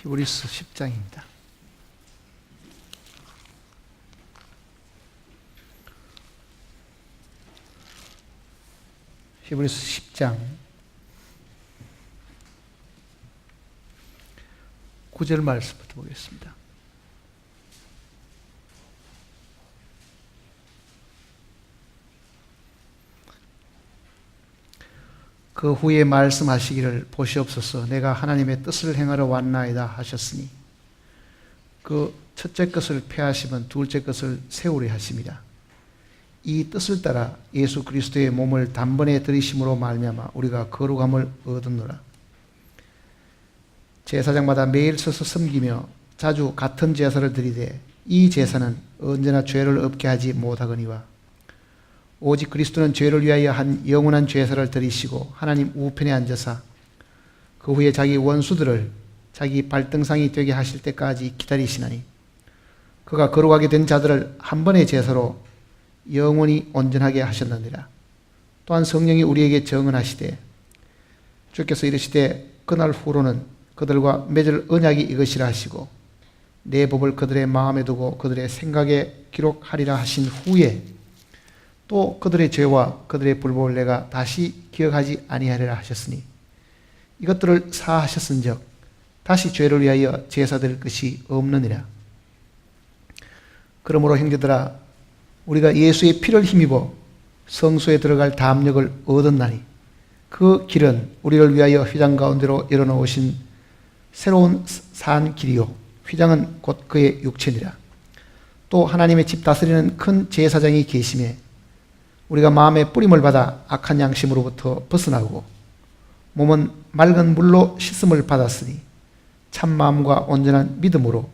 히브리서 10장입니다. 히브리서 10장 9절 말씀부터 보겠습니다. 그 후에 말씀하시기를 보시옵소서 내가 하나님의 뜻을 행하러 왔나이다 하셨으니 그 첫째 것을 폐하시면 둘째 것을 세우려 하심이라. 이 뜻을 따라 예수 그리스도의 몸을 단번에 들이심으로 말미암아 우리가 거룩함을 얻었노라. 제사장마다 매일 서서 섬기며 자주 같은 제사를 드리되 이 제사는 언제나 죄를 없게 하지 못하거니와 오직 그리스도는 죄를 위하여 한 영원한 제사를 드리시고 하나님 우편에 앉으사 그 후에 자기 원수들을 자기 발등상이 되게 하실 때까지 기다리시나니 그가 거룩하게 된 자들을 한 번의 제사로 영원히 온전하게 하셨느니라. 또한 성령이 우리에게 정언하시되 주께서 이르시되 그날 후로는 그들과 맺을 언약이 이것이라 하시고 내 법을 그들의 마음에 두고 그들의 생각에 기록하리라 하신 후에 또 그들의 죄와 그들의 불법을 내가 다시 기억하지 아니하리라 하셨으니 이것들을 사하셨은즉 다시 죄를 위하여 제사드릴 것이 없느니라. 그러므로 형제들아 우리가 예수의 피를 힘입어 성소에 들어갈 담력을 얻었나니 그 길은 우리를 위하여 휘장 가운데로 열어놓으신 새로운 산 길이요 휘장은 곧 그의 육체니라. 또 하나님의 집 다스리는 큰 제사장이 계심에 우리가 마음의 뿌림을 받아 악한 양심으로부터 벗어나고 몸은 맑은 물로 씻음을 받았으니 참 마음과 온전한 믿음으로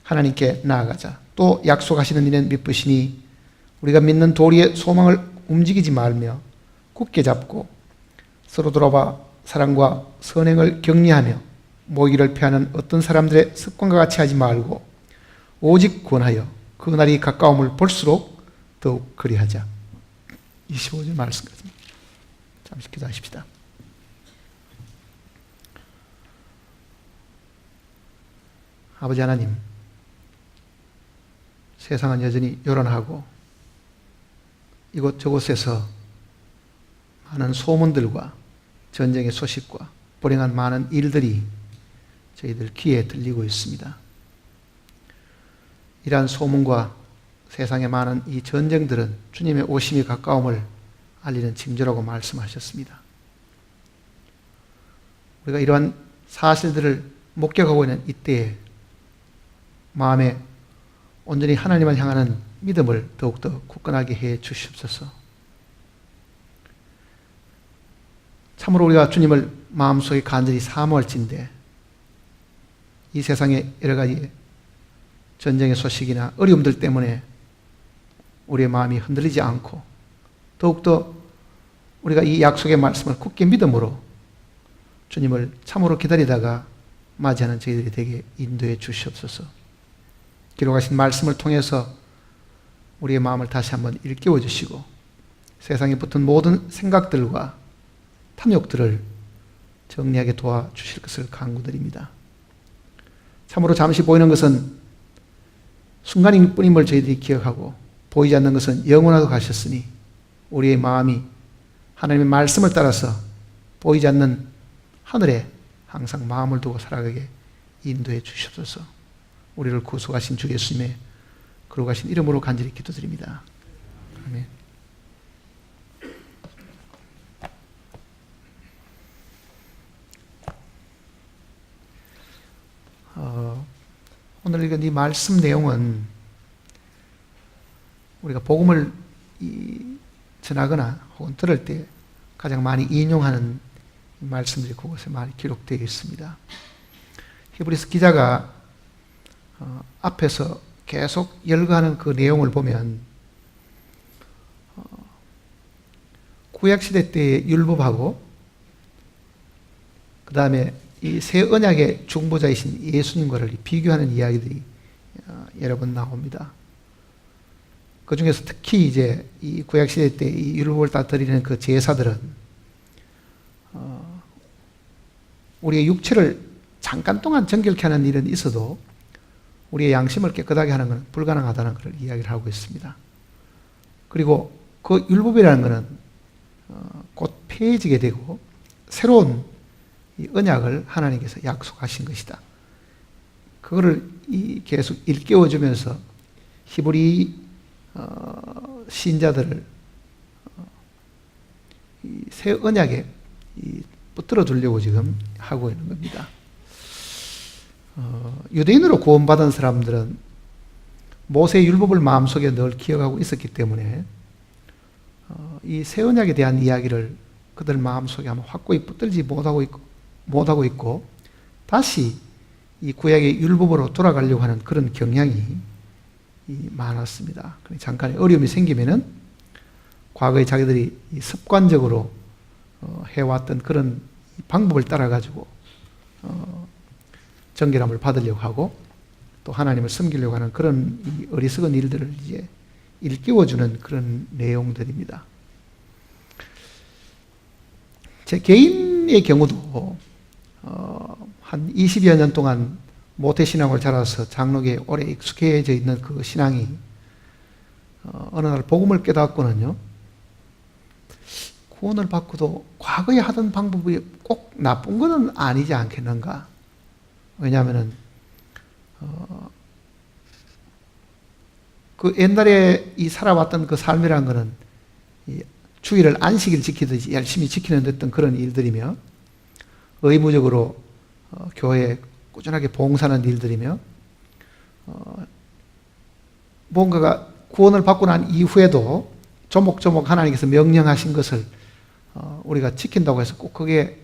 하나님께 나아가자. 또 약속하시는 이는 믿으시니 우리가 믿는 도리의 소망을 움직이지 말며 굳게 잡고 서로 돌아봐 사랑과 선행을 격려하며 모이기를 피하는 어떤 사람들의 습관과 같이 하지 말고 오직 권하여 그 날이 가까움을 볼수록 더욱 그리하자. 25절 말씀까지 잠시 기도하십시다. 아버지 하나님, 세상은 여전히 요란하고 이곳저곳에서 많은 소문들과 전쟁의 소식과 불행한 많은 일들이 저희들 귀에 들리고 있습니다. 이러한 소문과 세상의 많은 이 전쟁들은 주님의 오심이 가까움을 알리는 징조라고 말씀하셨습니다. 우리가 이러한 사실들을 목격하고 있는 이때에 마음에 온전히 하나님을 향하는 믿음을 더욱더 굳건하게 해 주시옵소서. 참으로 우리가 주님을 마음속에 간절히 사모할진대 이 세상의 여러 가지 전쟁의 소식이나 어려움들 때문에 우리의 마음이 흔들리지 않고 더욱더 우리가 이 약속의 말씀을 굳게 믿음으로 주님을 참으로 기다리다가 맞이하는 저희들이 되게 인도해 주시옵소서. 기록하신 말씀을 통해서 우리의 마음을 다시 한번 일깨워 주시고 세상에 붙은 모든 생각들과 탐욕들을 정리하게 도와주실 것을 간구드립니다. 참으로 잠시 보이는 것은 순간일 뿐임을 저희들이 기억하고 보이지 않는 것은 영원하고 가셨으니 우리의 마음이 하나님의 말씀을 따라서 보이지 않는 하늘에 항상 마음을 두고 살아가게 인도해 주시옵소서. 우리를 구속하신 주 예수님의 거룩하신 이름으로 간절히 기도드립니다. 아멘. 오늘 읽은 이 말씀 내용은 우리가 복음을 전하거나 혹은 들을 때 가장 많이 인용하는 말씀들이 그곳에 많이 기록되어 있습니다. 히브리서 기자가 앞에서 계속 열거하는 그 내용을 보면 구약시대 때의 율법하고 그 다음에 이 새 언약의 중보자이신 예수님과를 비교하는 이야기들이 여러 번 나옵니다. 그 중에서 특히 이제 이 구약시대 때 이 율법을 다 드리는 그 제사들은 우리의 육체를 잠깐 동안 정결케 하는 일은 있어도 우리의 양심을 깨끗하게 하는 것은 불가능하다는 것을 이야기를 하고 있습니다. 그리고 그 율법이라는 것은 곧 폐해지게 되고 새로운 이 언약을 하나님께서 약속하신 것이다. 그거를 계속 일깨워주면서 히브리 신자들을 새 언약에 붙들어 두려고 지금 하고 있는 겁니다. 유대인으로 구원받은 사람들은 모세의 율법을 마음속에 늘 기억하고 있었기 때문에 이 새 언약에 대한 이야기를 그들 마음속에 아마 확고히 붙들지 못하고 있고 다시 이 구약의 율법으로 돌아가려고 하는 그런 경향이 많았습니다. 잠깐의 어려움이 생기면은 과거에 자기들이 습관적으로 해왔던 그런 방법을 따라가지고 정결함을 받으려고 하고 또 하나님을 섬기려고 하는 그런 이 어리석은 일들을 이제 일깨워주는 그런 내용들입니다. 제 개인의 경우도 한 20여 년 동안 모태신앙을 자라서 장로교에 오래 익숙해져 있는 그 신앙이 어느 날 복음을 깨닫고는요, 구원을 받고도 과거에 하던 방법이 꼭 나쁜 것은 아니지 않겠는가. 왜냐하면은 그 옛날에 이 살아왔던 그 삶이라는 것은 이 주일을 안식일 지키듯이 열심히 지키는 듯한 그런 일들이며 의무적으로 교회에 꾸준하게 봉사하는 일들이며 뭔가가 구원을 받고 난 이후에도 조목조목 하나님께서 명령하신 것을 우리가 지킨다고 해서 꼭 그게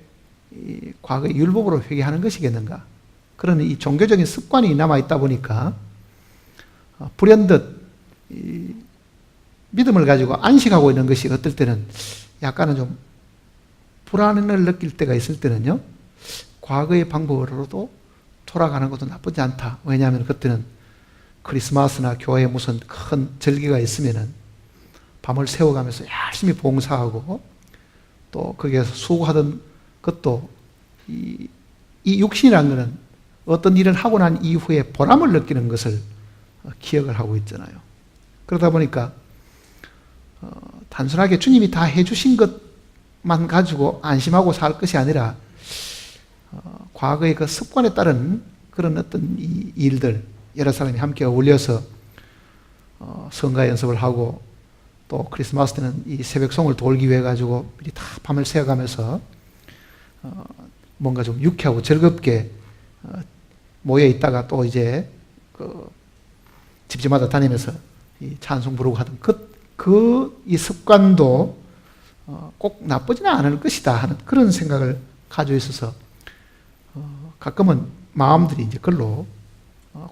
과거의 율법으로 회개하는 것이겠는가. 그런 이 종교적인 습관이 남아있다 보니까 불현듯 이 믿음을 가지고 안식하고 있는 것이 어떨 때는 약간은 좀 불안을 느낄 때가 있을 때는요, 과거의 방법으로도 돌아가는 것도 나쁘지 않다. 왜냐하면 그때는 크리스마스나 교회에 무슨 큰 절기가 있으면은 밤을 새워가면서 열심히 봉사하고 또 거기에서 수고하던 것도 이 육신이라는 것은 어떤 일을 하고 난 이후에 보람을 느끼는 것을 기억을 하고 있잖아요. 그러다 보니까 단순하게 주님이 다 해주신 것만 가지고 안심하고 살 것이 아니라 과거의 그 습관에 따른 그런 어떤 이 일들, 여러 사람이 함께 어울려서 성가 연습을 하고 또 크리스마스 때는 이 새벽송을 돌기 위해 가지고 미리 다 밤을 새어가면서 뭔가 좀 유쾌하고 즐겁게 모여 있다가 또 이제 그 집집마다 다니면서 이 찬송 부르고 하던 이 습관도 꼭 나쁘지는 않을 것이다 하는 그런 생각을 가지고 있어서 가끔은 마음들이 이제 그걸로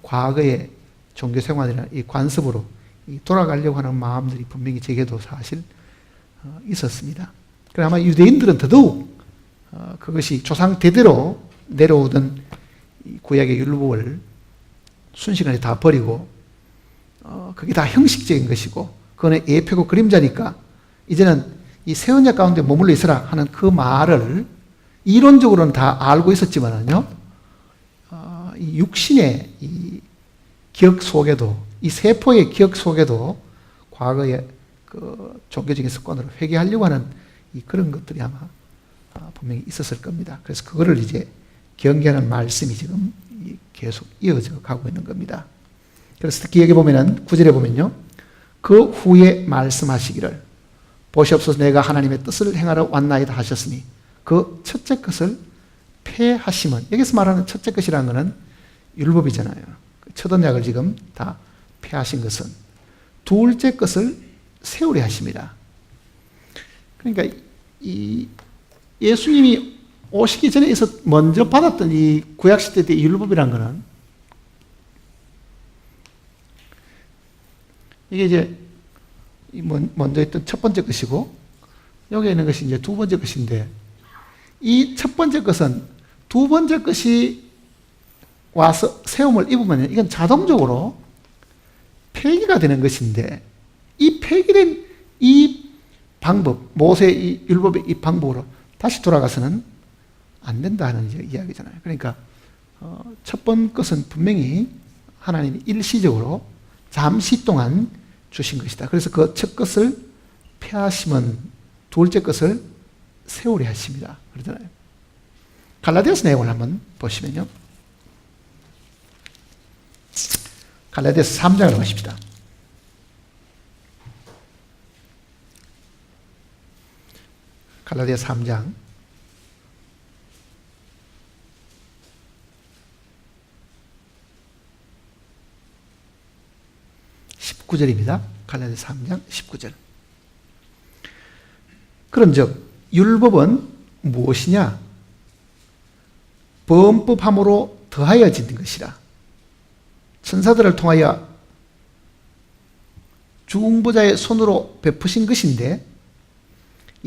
과거의 종교 생활이나 이 관습으로 돌아가려고 하는 마음들이 분명히 제게도 사실 있었습니다. 그러나 아마 유대인들은 더더욱 그것이 조상 대대로 내려오던 구약의 율법을 순식간에 다 버리고 그게 다 형식적인 것이고 그거는 예표고 그림자니까 이제는 이 새 언약 가운데 머물러 있으라 하는 그 말을 이론적으로는 다 알고 있었지만은요, 이 육신의 이 기억 속에도, 이 세포의 기억 속에도 과거의 그 종교적인 습관으로 회개하려고 하는 그런 것들이 아마 분명히 있었을 겁니다. 그래서 그거를 이제 경계하는 말씀이 지금 계속 이어져 가고 있는 겁니다. 그래서 특히 여기 보면은 9절에 보면요, 그 후에 말씀하시기를 보시옵소서 내가 하나님의 뜻을 행하러 왔나이다 하셨으니 그 첫째 것을 폐하심은, 여기서 말하는 첫째 것이라는 것은 율법이잖아요. 첫 언약을 지금 다 폐하신 것은 둘째 것을 세우려 하십니다. 그러니까 이 예수님이 오시기 전에 먼저 받았던 이 구약시대 때 율법이라는 것은 이게 이제 먼저 있던 첫 번째 것이고 여기에 있는 것이 이제 두 번째 것인데, 이 첫 번째 것은 두 번째 것이 와서 세움을 입으면 이건 자동적으로 폐기가 되는 것인데, 이 폐기된 이 방법, 모세의 이 율법의 이 방법으로 다시 돌아가서는 안 된다는 이야기잖아요. 그러니까 첫 번 것은 분명히 하나님이 일시적으로 잠시 동안 주신 것이다. 그래서 그 첫 것을 패하시면 둘째 것을 세월에 하십니다. 그러잖아요. 갈라디아서 내용을 한번 보시면요. 갈라디아서 3장으로 가십시다. 갈라디아서 3장 19절입니다. 갈라디아서 3장 19절. 그런즉 율법은 무엇이냐? 범법함으로 더하여진 것이라. 천사들을 통하여 중보자의 손으로 베푸신 것인데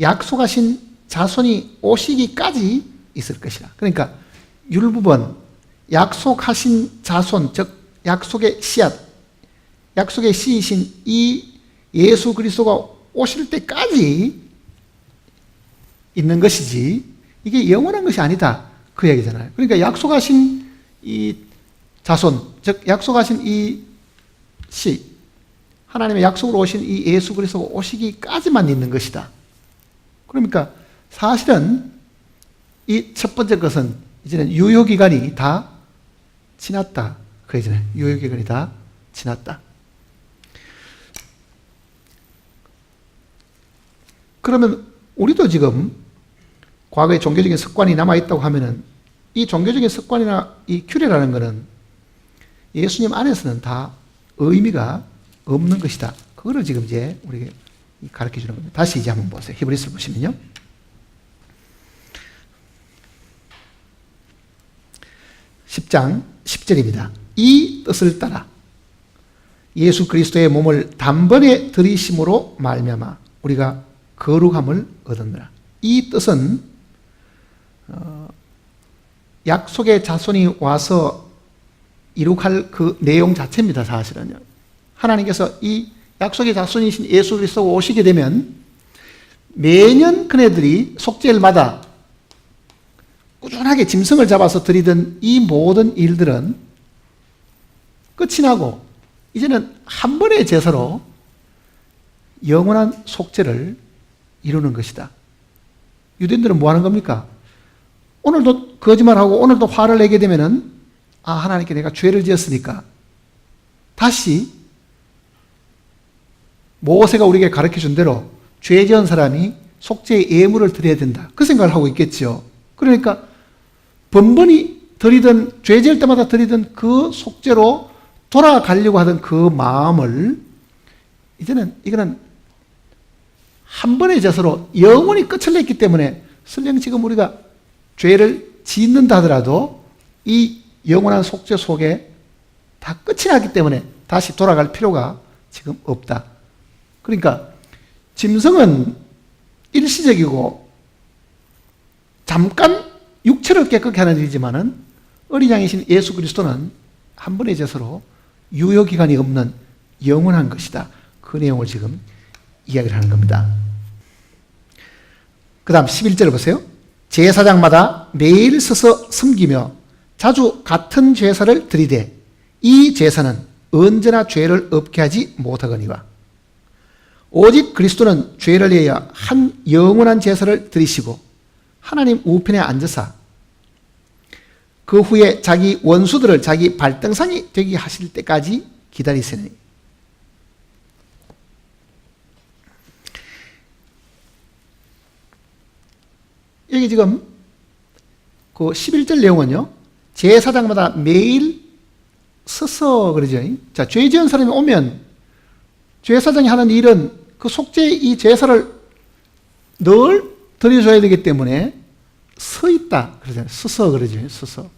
약속하신 자손이 오시기까지 있을 것이라. 그러니까 율법은 약속하신 자손, 즉 약속의 씨앗, 약속의 씨이신 이 예수 그리스도가 오실 때까지 있는 것이지 이게 영원한 것이 아니다. 그 얘기잖아요. 그러니까 약속하신 이 자손, 즉 약속하신 이 씨, 하나님의 약속으로 오신 이 예수 그리스도가 오시기까지만 있는 것이다. 그러니까 사실은 이 첫 번째 것은 이제는 유효기간이 다 지났다. 그 얘기잖아요. 유효기간이 다 지났다. 그러면 우리도 지금 과거에 종교적인 습관이 남아있다고 하면은 이 종교적인 습관이나 이 규례라는 것은 예수님 안에서는 다 의미가 없는 것이다. 그거를 지금 이제 우리에게 가르쳐 주는 겁니다. 다시 이제 한번 보세요. 히브리서를 보시면요. (10장 10절입니다) 이 뜻을 따라 예수 그리스도의 몸을 단번에 들이심으로 말미암아 우리가 거룩함을 얻었느라. 이 뜻은 약속의 자손이 와서 이룩할 그 내용 자체입니다. 사실은요. 하나님께서 이 약속의 자손이신 예수 그리스도가 오시게 되면 매년 그네들이 속죄일마다 꾸준하게 짐승을 잡아서 드리던 이 모든 일들은 끝이 나고 이제는 한 번의 제사로 영원한 속죄를 이루는 것이다. 유대인들은 뭐 하는 겁니까? 오늘도 거짓말하고 오늘도 화를 내게 되면은 하나님께 내가 죄를 지었으니까 다시 모세가 우리에게 가르쳐 준 대로 죄 지은 사람이 속죄의 예물을 드려야 된다. 그 생각을 하고 있겠죠. 그러니까 번번이 드리던, 죄 지을 때마다 드리던 그 속죄로 돌아가려고 하던 그 마음을 이제는 이거는 한 번의 제사로 영원히 끝을 냈기 때문에 설령 지금 우리가 죄를 짓는다 하더라도 이 영원한 속죄 속에 다 끝이 났기 때문에 다시 돌아갈 필요가 지금 없다. 그러니까 짐승은 일시적이고 잠깐 육체를 깨끗게 하는 일이지만은 어린 양이신 예수 그리스도는 한 번의 제사로 유효기간이 없는 영원한 것이다. 그 내용을 지금 이야기를 하는 겁니다. 그 다음 11절 보세요. 제사장마다 매일 서서 섬기며 자주 같은 제사를 드리되 이 제사는 언제나 죄를 없게 하지 못하거니와 오직 그리스도는 죄를 위하여 한 영원한 제사를 드리시고 하나님 우편에 앉으사 그 후에 자기 원수들을 자기 발등상이 되게 하실 때까지 기다리시니. 여기 지금 그 11절 내용은요, 제사장마다 매일 서서 그러죠. 자, 죄 지은 사람이 오면 제사장이 하는 일은 그 속죄의 이 제사를 늘 드려줘야 되기 때문에 서 있다 그러잖아요. 서서 그러죠. 서서.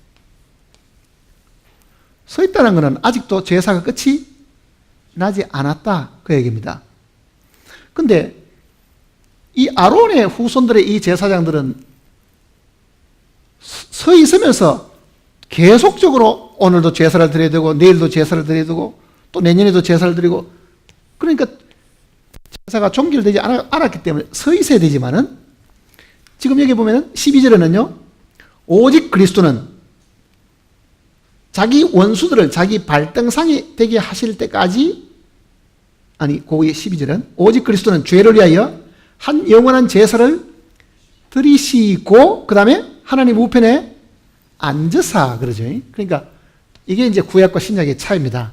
서 있다는 것은 아직도 제사가 끝이 나지 않았다 그 얘기입니다. 근데 이 아론의 후손들의 이 제사장들은 서 있으면서 계속적으로 오늘도 제사를 드려야 되고 내일도 제사를 드려야 되고 또 내년에도 제사를 드리고, 그러니까 제사가 종결되지 않았기 때문에 서 있어야 되지만은 지금 여기 보면 12절에는요 오직 그리스도는 자기 원수들을 자기 발등상이 되게 하실 때까지, 아니 고의 12절은 오직 그리스도는 죄를 위하여 한 영원한 제사를 드리시고 그 다음에 하나님 우편에 앉으사 그러죠. 그러니까 이게 이제 구약과 신약의 차이입니다.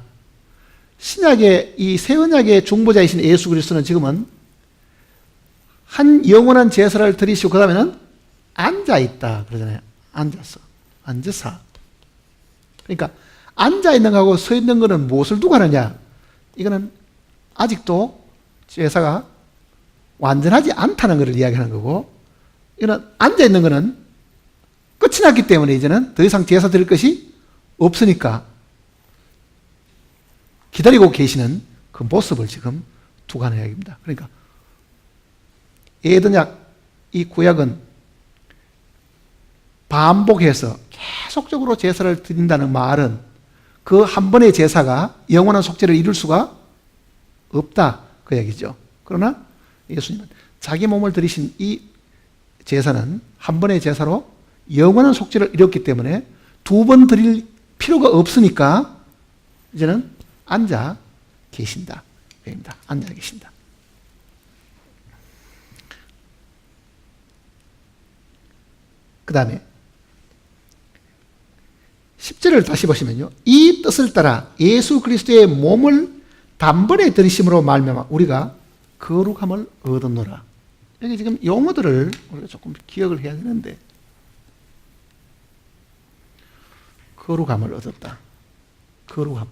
신약의 이 새 언약의 중보자이신 예수 그리스도는 지금은 한 영원한 제사를 드리시고 그 다음에는 앉아있다 그러잖아요. 앉으사. 그러니까 앉아있는 거하고 서 있는 거는 무엇을 두고 하느냐. 이거는 아직도 제사가 완전하지 않다는 것을 이야기하는 거고, 이거는 앉아있는 거는 끝이 났기 때문에 이제는 더 이상 제사 드릴 것이 없으니까 기다리고 계시는 그 모습을 지금 두고 하는 이야기입니다. 그러니까 에덴약, 이 구약은 반복해서 계속적으로 제사를 드린다는 말은 그 한 번의 제사가 영원한 속죄를 이룰 수가 없다 그 얘기죠. 그러나 예수님은 자기 몸을 드리신 이 제사는 한 번의 제사로 영원한 속죄를 이뤘기 때문에 두 번 드릴 필요가 없으니까 이제는 앉아 계신다. 앉아 계신다. 그 다음에 10절을 다시 보시면요. 이 뜻을 따라 예수 그리스도의 몸을 단번에 들이심으로 말미암아 우리가 거룩함을 얻었노라. 여기 지금 용어들을 우리가 조금 기억을 해야 되는데, 거룩함을 얻었다. 거룩함.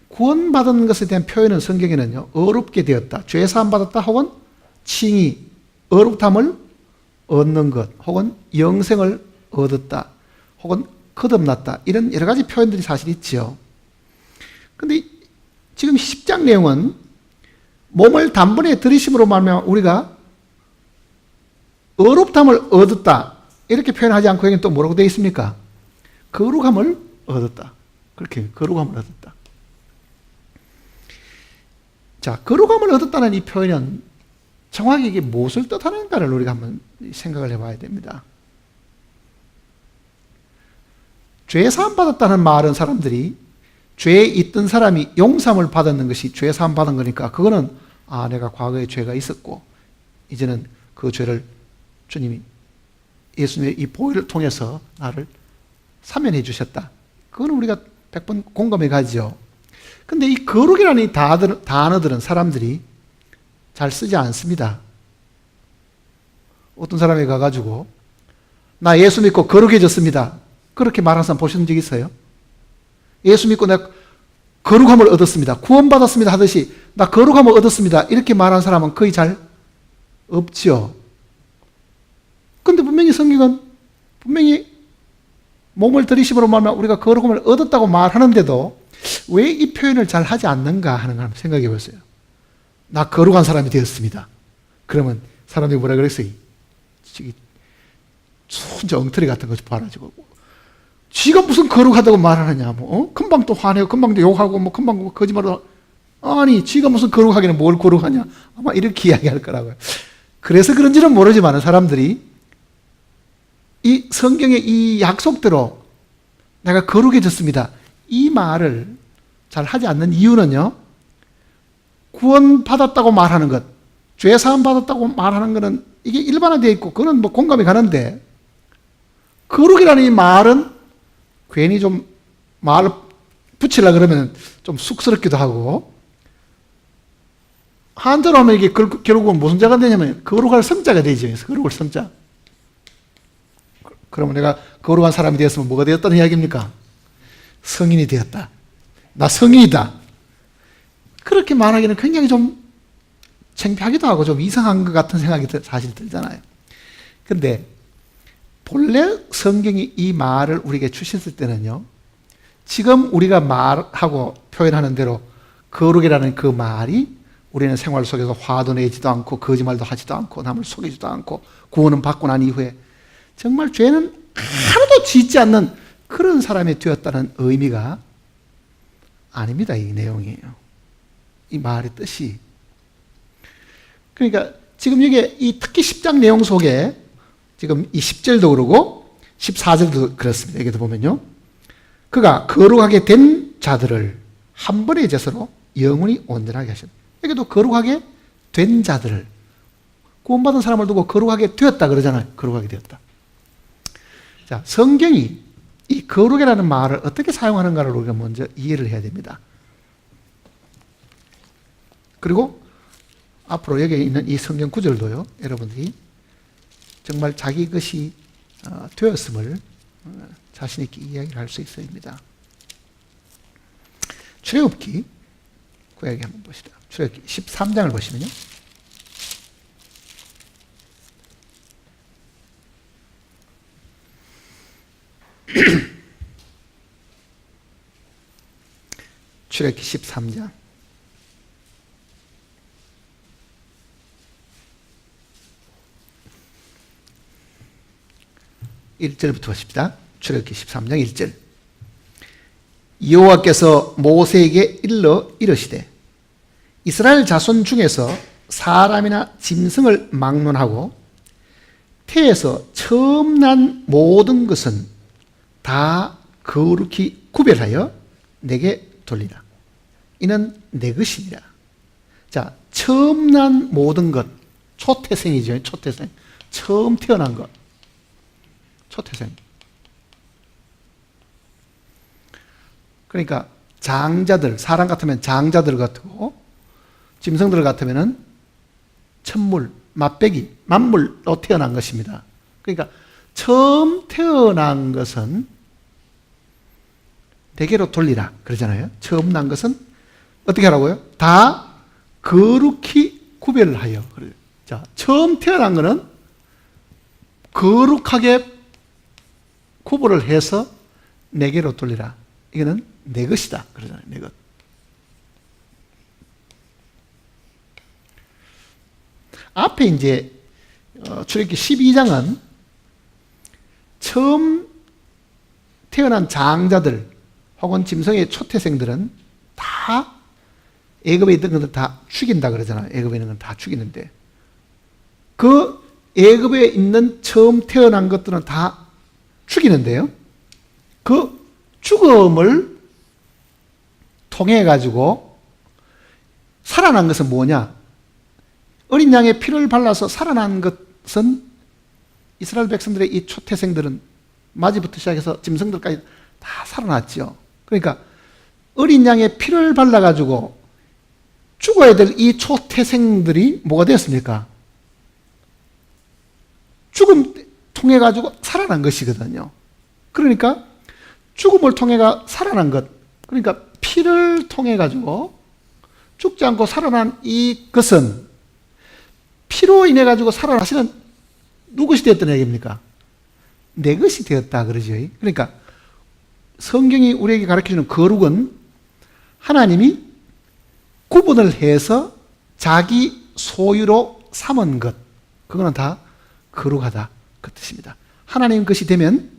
구원받은 것에 대한 표현은 성경에는요, 어렵게 되었다, 죄사함 받았다, 혹은 칭의, 어렵담을 얻는 것, 혹은 영생을 얻었다, 혹은 거듭났다, 이런 여러 가지 표현들이 사실 있지요. 근데 지금 10장 내용은 몸을 단번에 들이심으로 말하면 우리가 어렵담을 얻었다 이렇게 표현하지 않고 여기는 또 뭐라고 되어 있습니까? 거룩함을 얻었다. 그렇게 거룩함을 얻었다. 자, 거룩함을 얻었다는 이 표현은 정확히 이게 무엇을 뜻하는가를 우리가 한번 생각을 해봐야 됩니다. 죄 사함 받았다는 말은 사람들이 죄에 있던 사람이 용서함을 받았는 것이 죄 사함 받은 거니까, 그거는 내가 과거에 죄가 있었고 이제는 그 죄를 주님이 예수님의 이 보혈을 통해서 나를 사면해 주셨다. 그거는 우리가 100번 공감해 가지요. 근데 이 거룩이라는 이 단어들은 사람들이 잘 쓰지 않습니다. 어떤 사람이 가가지고 나 예수 믿고 거룩해졌습니다, 그렇게 말하는 사람 보신 적 있어요? 예수 믿고 내가 거룩함을 얻었습니다, 구원받았습니다 하듯이 나 거룩함을 얻었습니다 이렇게 말하는 사람은 거의 잘 없죠. 근데 분명히 성경은 분명히 몸을 들이심으로 말하면 우리가 거룩함을 얻었다고 말하는데도 왜 이 표현을 잘 하지 않는가 하는 걸 한번 생각해 보세요. 나 거룩한 사람이 되었습니다. 그러면 사람들이 뭐라 그랬어요? 진짜 엉터리 같은 거 봐가지고 지가 무슨 거룩하다고 말하느냐, 금방 또 화내고 금방 또 욕하고 금방 거짓말도, 아니 지가 무슨 거룩하기는 뭘 거룩하냐, 아마 이렇게 이야기할 거라고요. 그래서 그런지는 모르지만 사람들이 이 성경의 이 약속대로 내가 거룩해졌습니다 이 말을 잘 하지 않는 이유는요, 구원받았다고 말하는 것, 죄사함 받았다고 말하는 것은 이게 일반화되어 있고 그거는 공감이 가는데, 거룩이라는 이 말은 괜히 좀 말을 붙이려고 그러면 좀 쑥스럽기도 하고, 한자로 하면 이게 결국은 무슨 자가 되냐면 거룩할 성자가 되죠. 거룩할 성자. 그러면 내가 거룩한 사람이 되었으면 뭐가 되었다는 이야기입니까? 성인이 되었다. 나 성인이다. 그렇게 말하기는 굉장히 좀 창피하기도 하고 좀 이상한 것 같은 생각이 사실 들잖아요. 근데 본래 성경이 이 말을 우리에게 주셨을 때는요, 지금 우리가 말하고 표현하는 대로 거룩이라는 그 말이 우리는 생활 속에서 화도 내지도 않고 거짓말도 하지도 않고 남을 속이지도 않고 구원은 받고 난 이후에 정말 죄는 하나도 짓지 않는 그런 사람이 되었다는 의미가 아닙니다. 이 내용이에요. 이 말의 뜻이. 그러니까 지금 이게 이 특히 10장 내용 속에 지금 이 10절도 그러고 14절도 그렇습니다. 여기도 보면요. 그가 거룩하게 된 자들을 한 번의 제사로 영원히 온전하게 하셨다. 여기도 거룩하게 된 자들을, 구원받은 사람을 두고 거룩하게 되었다 그러잖아요. 거룩하게 되었다. 자, 성경이 이 거룩이라는 말을 어떻게 사용하는가를 우리가 먼저 이해를 해야 됩니다. 그리고 앞으로 여기 있는 이 성경 구절도요, 여러분들이 정말 자기 것이 되었음을 자신 있게 이야기를 할 수 있어야 합니다. 출애굽기 구약에 한번 보시다. 출애굽기 13장을 보시면요. 출애굽기 13장 1절부터 보십시다. 출애굽기 13장 1절. 여호와께서 모세에게 일러 이르시되 이스라엘 자손 중에서 사람이나 짐승을 막론하고 태에서 처음 난 모든 것은 다 거룩히 구별하여 내게 돌리라. 이는 내 것이니라. 자, 처음 난 모든 것, 초태생이죠. 초태생. 처음 태어난 것. 초태생. 그러니까 장자들, 사람 같으면 장자들 같고 짐승들 같으면은 천물, 맛배기, 만물로 태어난 것입니다. 그러니까 처음 태어난 것은 대개로 돌리라 그러잖아요. 처음 난 것은 어떻게 하라고요? 다 거룩히 구별하여. 자, 처음 태어난 것은 거룩하게 구분을 해서 내게로 돌리라. 이거는 내 것이다 그러잖아요. 내 것. 앞에 이제 출애굽기 12장은 처음 태어난 장자들 혹은 짐승의 초태생들은 다 애굽에 있던 것들 다 죽인다 그러잖아요. 애굽에 있는 건 다 죽이는데 그 애굽에 있는 처음 태어난 것들은 다 죽이는데요. 그 죽음을 통해 가지고 살아난 것은 뭐냐? 어린 양의 피를 발라서 살아난 것은 이스라엘 백성들의 이 초태생들은 마지부터 시작해서 짐승들까지 다 살아났죠. 그러니까 어린 양의 피를 발라가지고 죽어야 될 이 초태생들이 뭐가 되었습니까? 죽음 통해 가지고 살아난 것이거든요. 그러니까 죽음을 통해 살아난 것, 그러니까 피를 통해 가지고 죽지 않고 살아난 이것은 피로 인해 가지고 살아나시는 누구시 되었다는 얘기입니까? 내 것이 되었다 그러죠. 그러니까 성경이 우리에게 가르쳐주는 거룩은 하나님이 구분을 해서 자기 소유로 삼은 것, 그거는 다 거룩하다 그 뜻입니다. 하나님 것이 되면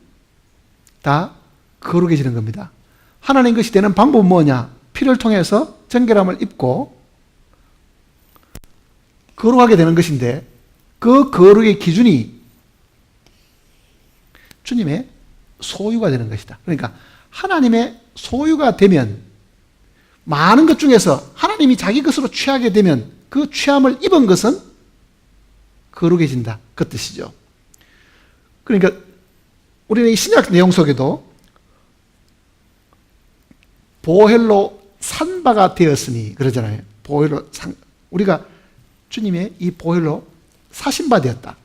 다 거룩해지는 겁니다. 하나님 것이 되는 방법은 뭐냐? 피를 통해서 정결함을 입고 거룩하게 되는 것인데 그 거룩의 기준이 주님의 소유가 되는 것이다. 그러니까 하나님의 소유가 되면 많은 것 중에서 하나님이 자기 것으로 취하게 되면 그 취함을 입은 것은 거룩해진다 그 뜻이죠. 그러니까 우리는 이 신약 내용 속에도 보혈로 산바가 되었으니 그러잖아요. 보혈로 우리가 주님의 이 보혈로 사신바 되었다.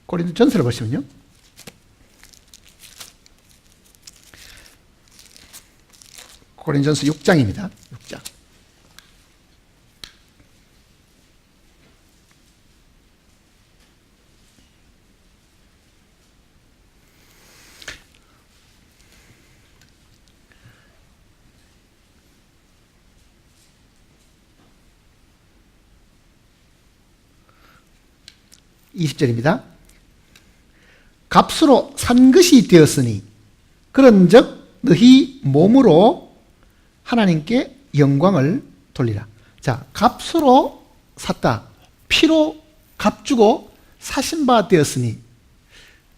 고린도전서를 보시면요. 고린도전서 6장입니다. 6장. (20절입니다) 값으로 산 것이 되었으니 그런즉 너희 몸으로 하나님께 영광을 돌리라. 자, 값으로 샀다. 피로 값 주고 사신 바 되었으니.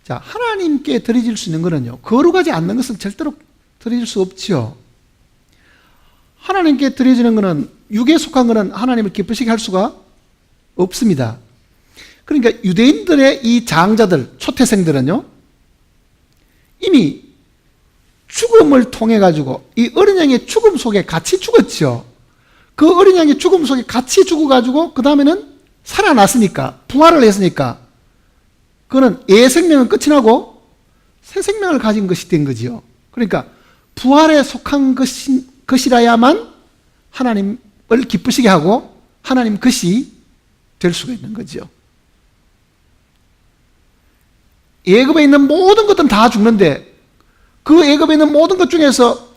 자, 하나님께 드려질 수 있는 것은요, 거룩하지 않는 것은 절대로 드려질 수 없지요. 하나님께 드려지는 것은, 육에 속한 것은 하나님을 기쁘시게 할 수가 없습니다. 그러니까 유대인들의 이 장자들, 초태생들은요, 이미 죽음을 통해 가지고 이 어린 양의 죽음 속에 같이 죽었죠. 그 어린 양의 죽음 속에 같이 죽어 가지고 그 다음에는 살아났으니까, 부활을 했으니까, 그거는 예 생명은 끝이 나고 새 생명을 가진 것이 된 거지요. 그러니까 부활에 속한 것이라야만 하나님을 기쁘시게 하고 하나님 것이 될 수가 있는 거죠. 애굽에 있는 모든 것들은 다 죽는데 그 애굽에 있는 모든 것 중에서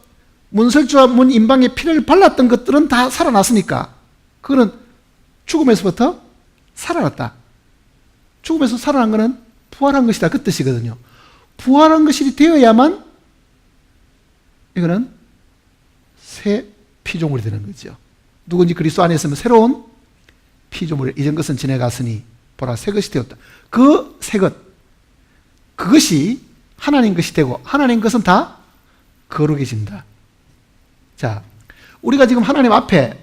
문설주와 문인방의 피를 발랐던 것들은 다 살아났으니까 그거는 죽음에서부터 살아났다. 죽음에서 살아난 것은 부활한 것이다, 그 뜻이거든요. 부활한 것이 되어야만 이거는 새 피조물이 되는 거죠. 누군지 그리스도 안에 있으면 새로운 피조물이, 이전 것은 지나갔으니 보라 새 것이 되었다. 그 새 것, 그것이 하나님 것이 되고 하나님 것은 다 거룩해진다. 자, 우리가 지금 하나님 앞에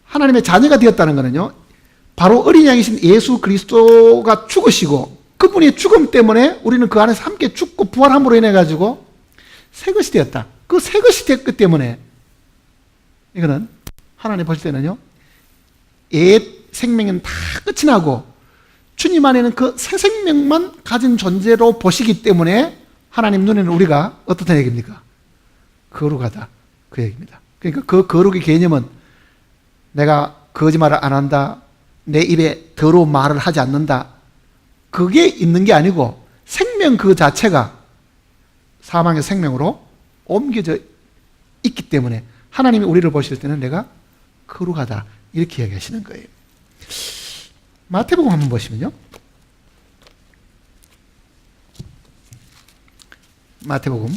하나님의 자녀가 되었다는 것은요, 바로 어린 양이신 예수 그리스도가 죽으시고 그분의 죽음 때문에 우리는 그 안에서 함께 죽고 부활함으로 인해 가지고 새 것이 되었다. 그 새 것이 되었기 때문에 이거는 하나님 보실 때는요, 옛 생명은 다 끝이 나고 주님 안에는 그 새 생명만 가진 존재로 보시기 때문에 하나님 눈에는 우리가 어떻다는 얘기입니까? 거룩하다, 그 얘기입니다. 그러니까 그 거룩의 개념은 내가 거짓말을 안 한다, 내 입에 더러운 말을 하지 않는다, 그게 있는 게 아니고 생명 그 자체가 사망의 생명으로 옮겨져 있기 때문에 하나님이 우리를 보실 때는 내가 거룩하다, 이렇게 이야기하시는 거예요. 마태복음 한번 보시면요, 마태복음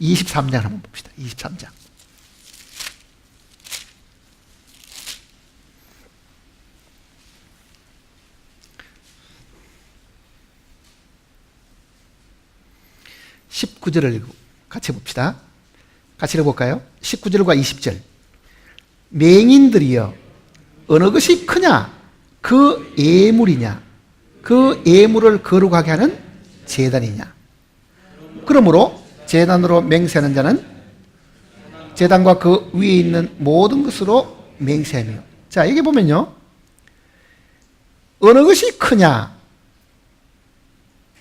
23장 한번 봅시다. 23장. (19절을) 같이 봅시다. 같이 읽어볼까요? 19절과 20절. 맹인들이여, 어느 것이 크냐? 그 예물이냐? 그 예물을 거룩하게 하는 제단이냐? 그러므로 제단으로 맹세하는 자는 제단과 그 위에 있는 모든 것으로 맹세하며. 자, 여기 보면요, 어느 것이 크냐,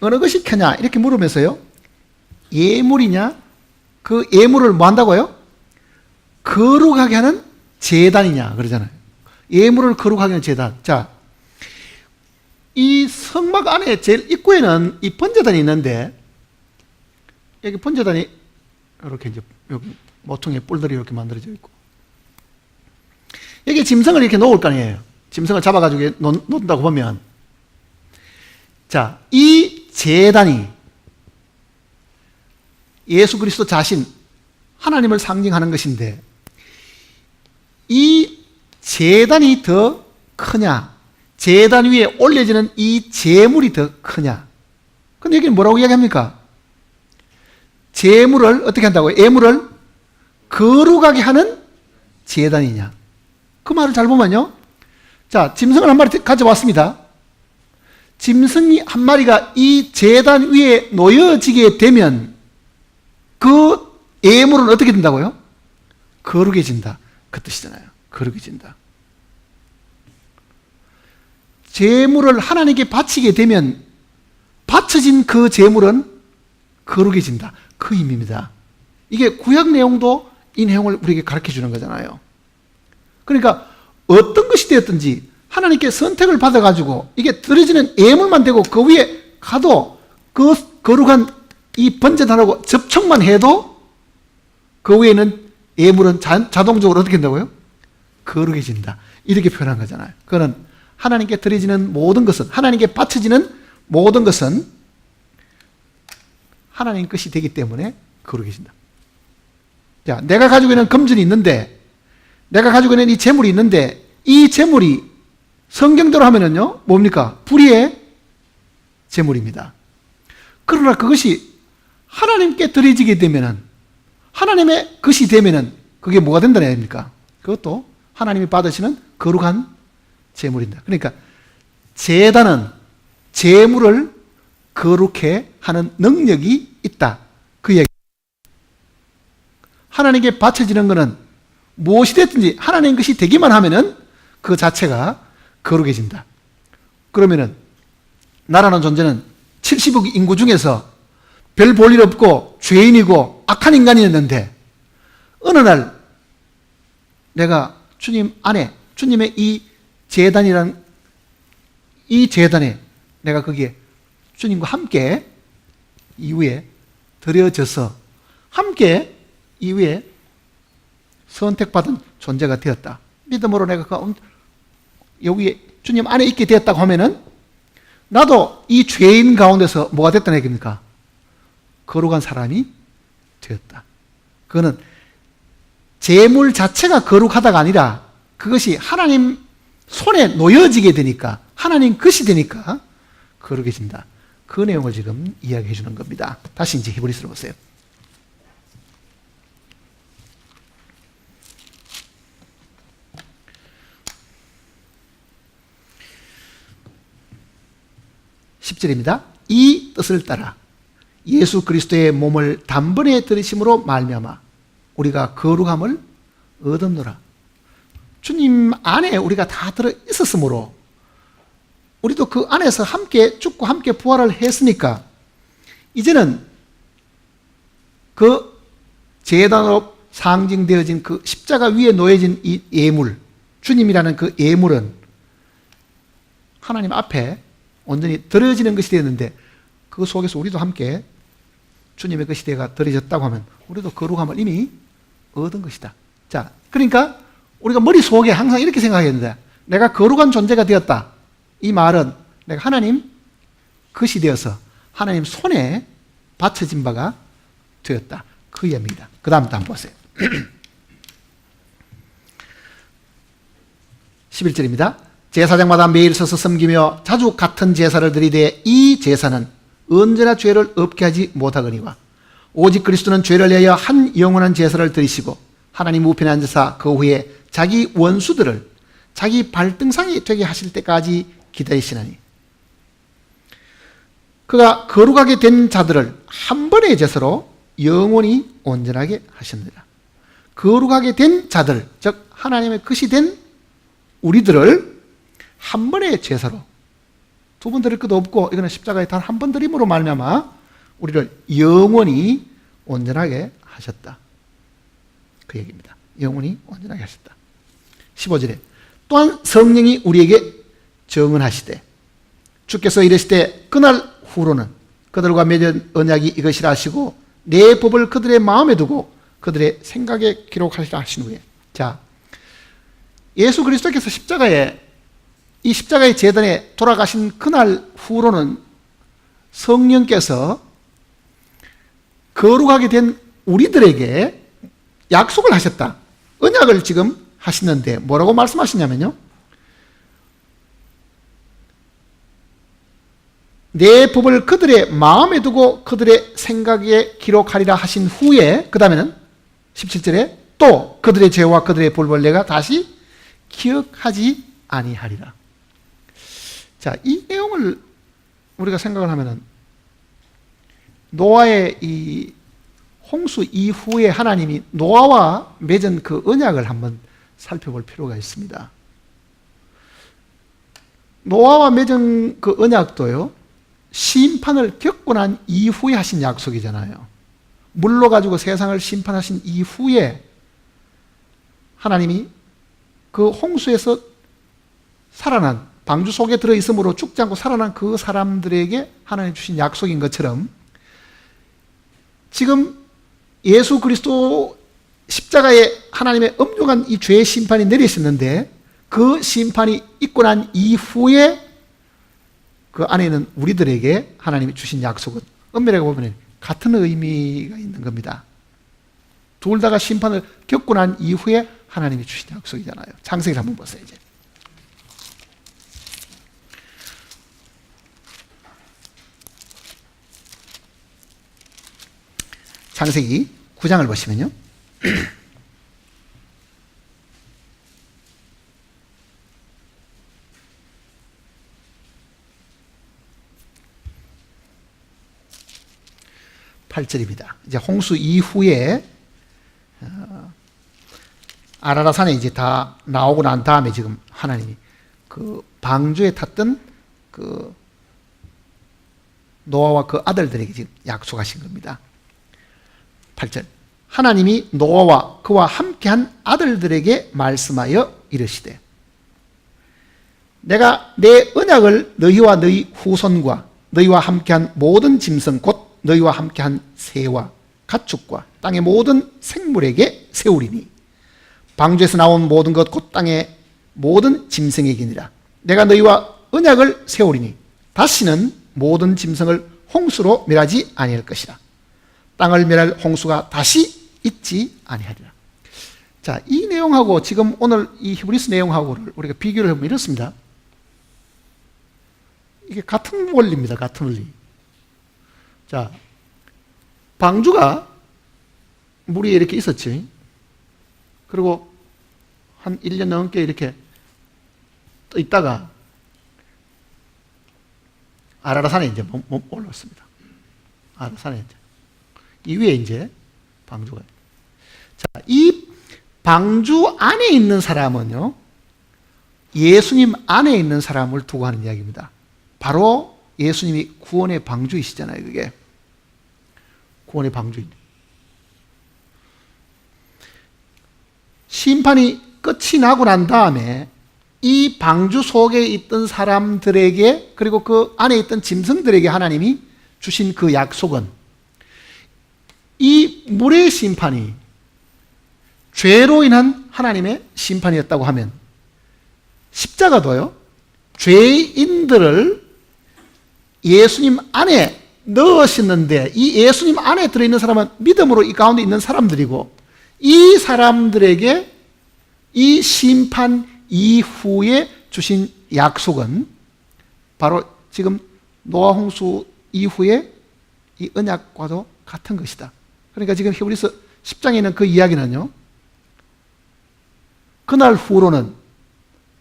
어느 것이 크냐 이렇게 물으면서요, 예물이냐, 그 예물을 뭐 한다고요? 거룩하게 하는 제단이냐 그러잖아요. 예물을 거룩하게 하는 제단. 자, 이 성막 안에 제일 입구에는 이 번제단이 있는데, 여기 번제단이 이렇게 이제 여기 모퉁이에 뿔들이 이렇게 만들어져 있고, 여기 짐승을 이렇게 놓을 거 아니에요. 짐승을 잡아가지고 놓는다고 보면, 자, 이 제단이 예수 그리스도 자신, 하나님을 상징하는 것인데, 이 제단이 더 크냐, 제단 위에 올려지는 이 제물이 더 크냐. 근데 여기는 뭐라고 이야기합니까? 제물을 어떻게 한다고요? 예물을 거룩하게 하는 제단이냐. 그 말을 잘 보면요, 자, 짐승을 한 마리 가져왔습니다. 짐승이 한 마리가 이 제단 위에 놓여지게 되면 그 예물은 어떻게 된다고요? 거룩해진다, 그 뜻이잖아요. 거룩해진다. 제물을 하나님께 바치게 되면 바쳐진 그 제물은 거룩해진다, 그 의미입니다. 이게 구약 내용도 이 내용을 우리에게 가르쳐 주는 거잖아요. 그러니까 어떤 것이 되었든지 하나님께 선택을 받아가지고 이게 드려지는 예물만 되고 그 위에 가도 그 거룩한 이 번제단하고 접촉만 해도 그 위에는 예물은 자동적으로 어떻게 된다고요? 거룩해진다, 이렇게 표현한 거잖아요. 그거는 하나님께 드려지는 모든 것은, 하나님께 바쳐지는 모든 것은 하나님 것이 되기 때문에 거룩해진다. 자, 내가 가지고 있는 금전이 있는데, 내가 가지고 있는 이 재물이 있는데, 이 재물이 성경대로 하면은요, 뭡니까? 불의의 재물입니다. 그러나 그것이 하나님께 드려지게 되면은, 하나님의 것이 되면은, 그게 뭐가 된다는 얘기입니까? 그것도 하나님이 받으시는 거룩한 재물입니다. 그러니까, 제단은 재물을 거룩해 하는 능력이 있다. 그 얘기. 하나님께 바쳐지는 것은 무엇이 됐든지 하나님 것이 되기만 하면은 그 자체가 거룩해진다. 그러면은 나라는 존재는 70억 인구 중에서 별 볼 일 없고 죄인이고 악한 인간이었는데 어느 날 내가 주님 안에 주님의 이 제단이란 이 제단에 내가 거기에 주님과 함께 이후에 드려져서 함께 이후에 선택받은 존재가 되었다. 믿음으로 내가 여기에 주님 안에 있게 되었다고 하면은 나도 이 죄인 가운데서 뭐가 됐다는 얘기입니까? 거룩한 사람이 되었다. 그거는 재물 자체가 거룩하다가 아니라 그것이 하나님 손에 놓여지게 되니까 하나님 것이 되니까 거룩해진다. 그 내용을 지금 이야기해 주는 겁니다. 다시 이제 히브리서로 보세요. (10절입니다) 이 뜻을 따라 예수 그리스도의 몸을 단번에 들이심으로 말미암아 우리가 거룩함을 얻었노라. 주님 안에 우리가 다 들어 있었으므로 우리도 그 안에서 함께 죽고 함께 부활을 했으니까 이제는 그 제단으로 상징되어진 그 십자가 위에 놓여진 이 예물, 주님이라는 그 예물은 하나님 앞에 온전히 드려지는 것이 되었는데 그 속에서 우리도 함께 주님의 것이 되어가 드려졌다고 하면 우리도 거룩함을 이미 얻은 것이다. 자, 그러니까 우리가 머릿속에 항상 이렇게 생각했는데 내가 거룩한 존재가 되었다. 이 말은 내가 하나님 것이 되어서 하나님 손에 바쳐진 바가 되었다. 그 의미입니다. 그 다음부터 한번 보세요. 11절입니다. 제사장마다 매일 서서 섬기며 자주 같은 제사를 드리되 이 제사는 언제나 죄를 없게 하지 못하거니와 오직 그리스도는 죄를 위하여 한 영원한 제사를 드리시고 하나님 우편에 앉으사 그 후에 자기 원수들을 자기 발등상이 되게 하실 때까지 기다리시나니 그가 거룩하게 된 자들을 한 번의 제사로 영원히 온전하게 하셨느니라. 거룩하게 된 자들, 즉 하나님의 것이 된 우리들을 한 번의 제사로, 두 번 드릴 것도 없고 이거는 십자가에 단 한 번 드림으로 말미암아 우리를 영원히 온전하게 하셨다. 그 얘기입니다. 영원히 온전하게 하셨다. 15절에 또한 성령이 우리에게 정언하시되 주께서 이르시되 그날 후로는 그들과 맺은 언약이 이것이라 하시고 내 법을 그들의 마음에 두고 그들의 생각에 기록하시라 하신 후에, 자, 예수 그리스도께서 이 십자가의 제단에 돌아가신 그날 후로는 성령께서 거룩하게 된 우리들에게 약속을 하셨다. 언약을 지금 하시는데 뭐라고 말씀하시냐면요, 내 법을 그들의 마음에 두고 그들의 생각에 기록하리라 하신 후에 그 다음에는 17절에 또 그들의 죄와 그들의 볼을 내가 다시 기억하지 아니하리라. 자, 이 내용을 우리가 생각을 하면은 노아의 이 홍수 이후에 하나님이 노아와 맺은 그 언약을 한번 살펴볼 필요가 있습니다. 노아와 맺은 그 언약도요, 심판을 겪고 난 이후에 하신 약속이잖아요. 물로 가지고 세상을 심판하신 이후에 하나님이 그 홍수에서 살아난, 방주 속에 들어있으므로 죽지 않고 살아난 그 사람들에게 하나님 주신 약속인 것처럼 지금 예수 그리스도 십자가에 하나님의 엄중한 이 죄의 심판이 내리셨는데 그 심판이 있고 난 이후에 그 안에는 우리들에게 하나님이 주신 약속은 엄밀하게 보면 같은 의미가 있는 겁니다. 둘 다가 심판을 겪고 난 이후에 하나님이 주신 약속이잖아요. 창세기를 한번 보세요. 이제 창세기 9장을 보시면요. (8절입니다) 이제 홍수 이후에 아라라산에 이제 다 나오고 난 다음에 지금 하나님이 그 방주에 탔던 그 노아와 그 아들들에게 지금 약속하신 겁니다. 8절 하나님이 노아와 그와 함께한 아들들에게 말씀하여 이르시되 내가 내 언약을 너희와 너희 후손과 너희와 함께한 모든 짐승 곧 너희와 함께한 새와 가축과 땅의 모든 생물에게 세우리니 방주에서 나온 모든 것 곧 땅의 모든 짐승에게니라. 내가 너희와 언약을 세우리니 다시는 모든 짐승을 홍수로 멸하지 아니할 것이라. 땅을 멸할 홍수가 다시 있지 아니하리라. 자, 이 내용하고 지금 오늘 이 히브리서 내용하고를 우리가 비교를 해보면 이렇습니다. 이게 같은 원리입니다. 같은 원리. 자, 방주가 물이 이렇게 있었지. 그리고 한 1년 넘게 이렇게 떠 있다가 아라라산에 이제 올랐습니다. 아라라산에 이제 이 위에 이제 방주가. 자, 이 방주 안에 있는 사람은요, 예수님 안에 있는 사람을 두고 하는 이야기입니다. 바로 예수님이 구원의 방주이시잖아요. 그게 구원의 방주인데 심판이 끝이 나고 난 다음에 이 방주 속에 있던 사람들에게 그리고 그 안에 있던 짐승들에게 하나님이 주신 그 약속은 이 물의 심판이 죄로 인한 하나님의 심판이었다고 하면 십자가도요, 죄인들을 예수님 안에 넣으셨는데 이 예수님 안에 들어있는 사람은 믿음으로 이 가운데 있는 사람들이고 이 사람들에게 이 심판 이후에 주신 약속은 바로 지금 노아 홍수 이후에 이 언약과도 같은 것이다. 그러니까 지금 히브리서 10장에 있는 그 이야기는요, 그날 후로는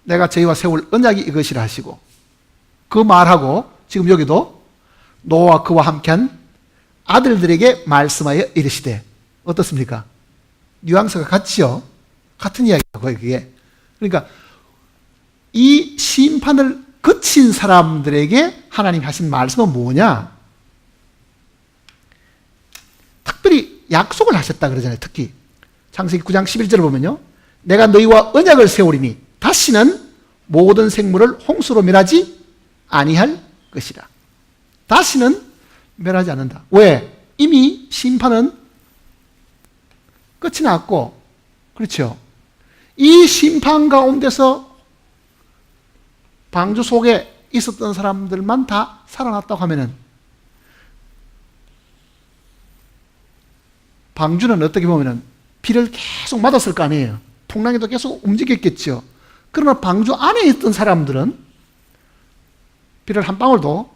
내가 저희와 세울 언약이 이것이라 하시고 그 말하고 지금 여기도 노아와 그와 함께한 아들들에게 말씀하여 이르시되 어떻습니까? 뉘앙스가 같지요? 같은 이야기라고 그게. 그러니까 이 심판을 거친 사람들에게 하나님이 하신 말씀은 뭐냐? 특별히 약속을 하셨다 그러잖아요. 특히 창세기 9장 11절을 보면요, 내가 너희와 언약을 세우리니 다시는 모든 생물을 홍수로 멸하지 아니할 것이라. 다시는 멸하지 않는다. 왜? 이미 심판은 끝이 났고, 그렇죠? 이 심판 가운데서 방주 속에 있었던 사람들만 다 살아났다고 하면은 방주는 어떻게 보면은 비를 계속 맞았을 거 아니에요. 풍랑에도 계속 움직였겠죠. 그러나 방주 안에 있던 사람들은 비를 한 방울도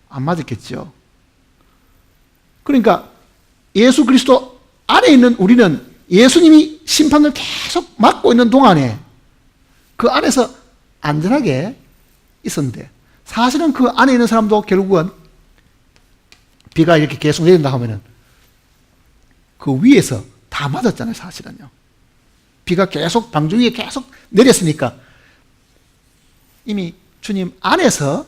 안 맞았겠죠. 그러니까 예수 그리스도 안에 있는 우리는 예수님이 심판을 계속 막고 있는 동안에 그 안에서 안전하게 있었는데, 사실은 그 안에 있는 사람도 결국은 비가 이렇게 계속 내린다 하면은 그 위에서 다 맞았잖아요. 사실은요. 비가 계속 방주 위에 계속 내렸으니까 이미 주님 안에서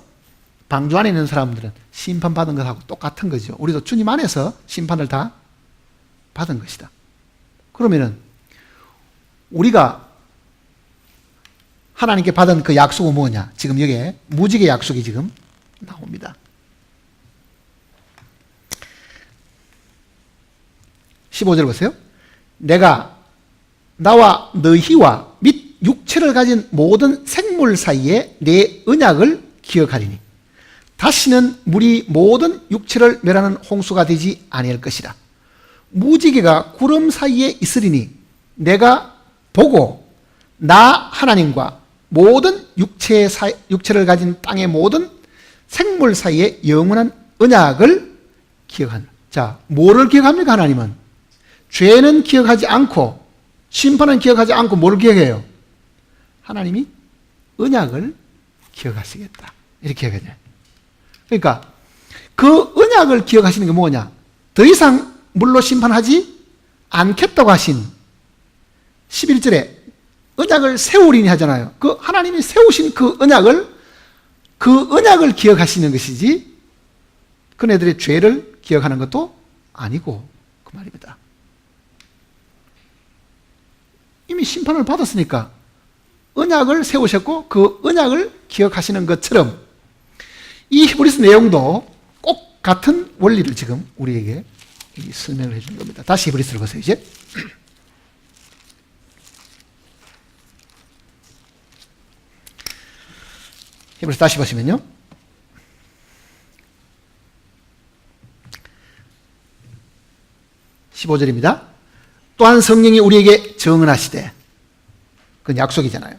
방주 안에 있는 사람들은 심판받은 것하고 똑같은 거죠. 우리도 주님 안에서 심판을 다 받은 것이다. 그러면은 우리가 하나님께 받은 그 약속은 뭐냐? 지금 여기에 무지개 약속이 지금 나옵니다. 15절 보세요. 내가 나와 너희와 및 육체를 가진 모든 생물 사이에 내 언약을 기억하리니 다시는 물이 모든 육체를 멸하는 홍수가 되지 아니할 것이라. 무지개가 구름 사이에 있으리니 내가 보고 나 하나님과 모든 육체를 가진 땅의 모든 생물 사이에 영원한 언약을 기억한다. 자, 뭐를 기억합니까? 하나님은 죄는 기억하지 않고 심판은 기억하지 않고 뭐를 기억해요? 하나님이 언약을 기억하시겠다. 이렇게 얘기해요. 그러니까 그 언약을 기억하시는 게 뭐냐? 더 이상 물로 심판하지 않겠다고 하신 11절에 언약을 세우리니 하잖아요. 그 하나님이 세우신 그 언약을 기억하시는 것이지 그네들의 죄를 기억하는 것도 아니고 그 말입니다. 이미 심판을 받았으니까 언약을 세우셨고 그 언약을 기억하시는 것처럼 이 히브리서 내용도 꼭 같은 원리를 지금 우리에게 설명을 해주는 겁니다. 다시 히브리서를 보세요. 이제 히브리서 다시 보시면요, 15절입니다. 또한 성령이 우리에게 정언하시되, 그건 약속이잖아요.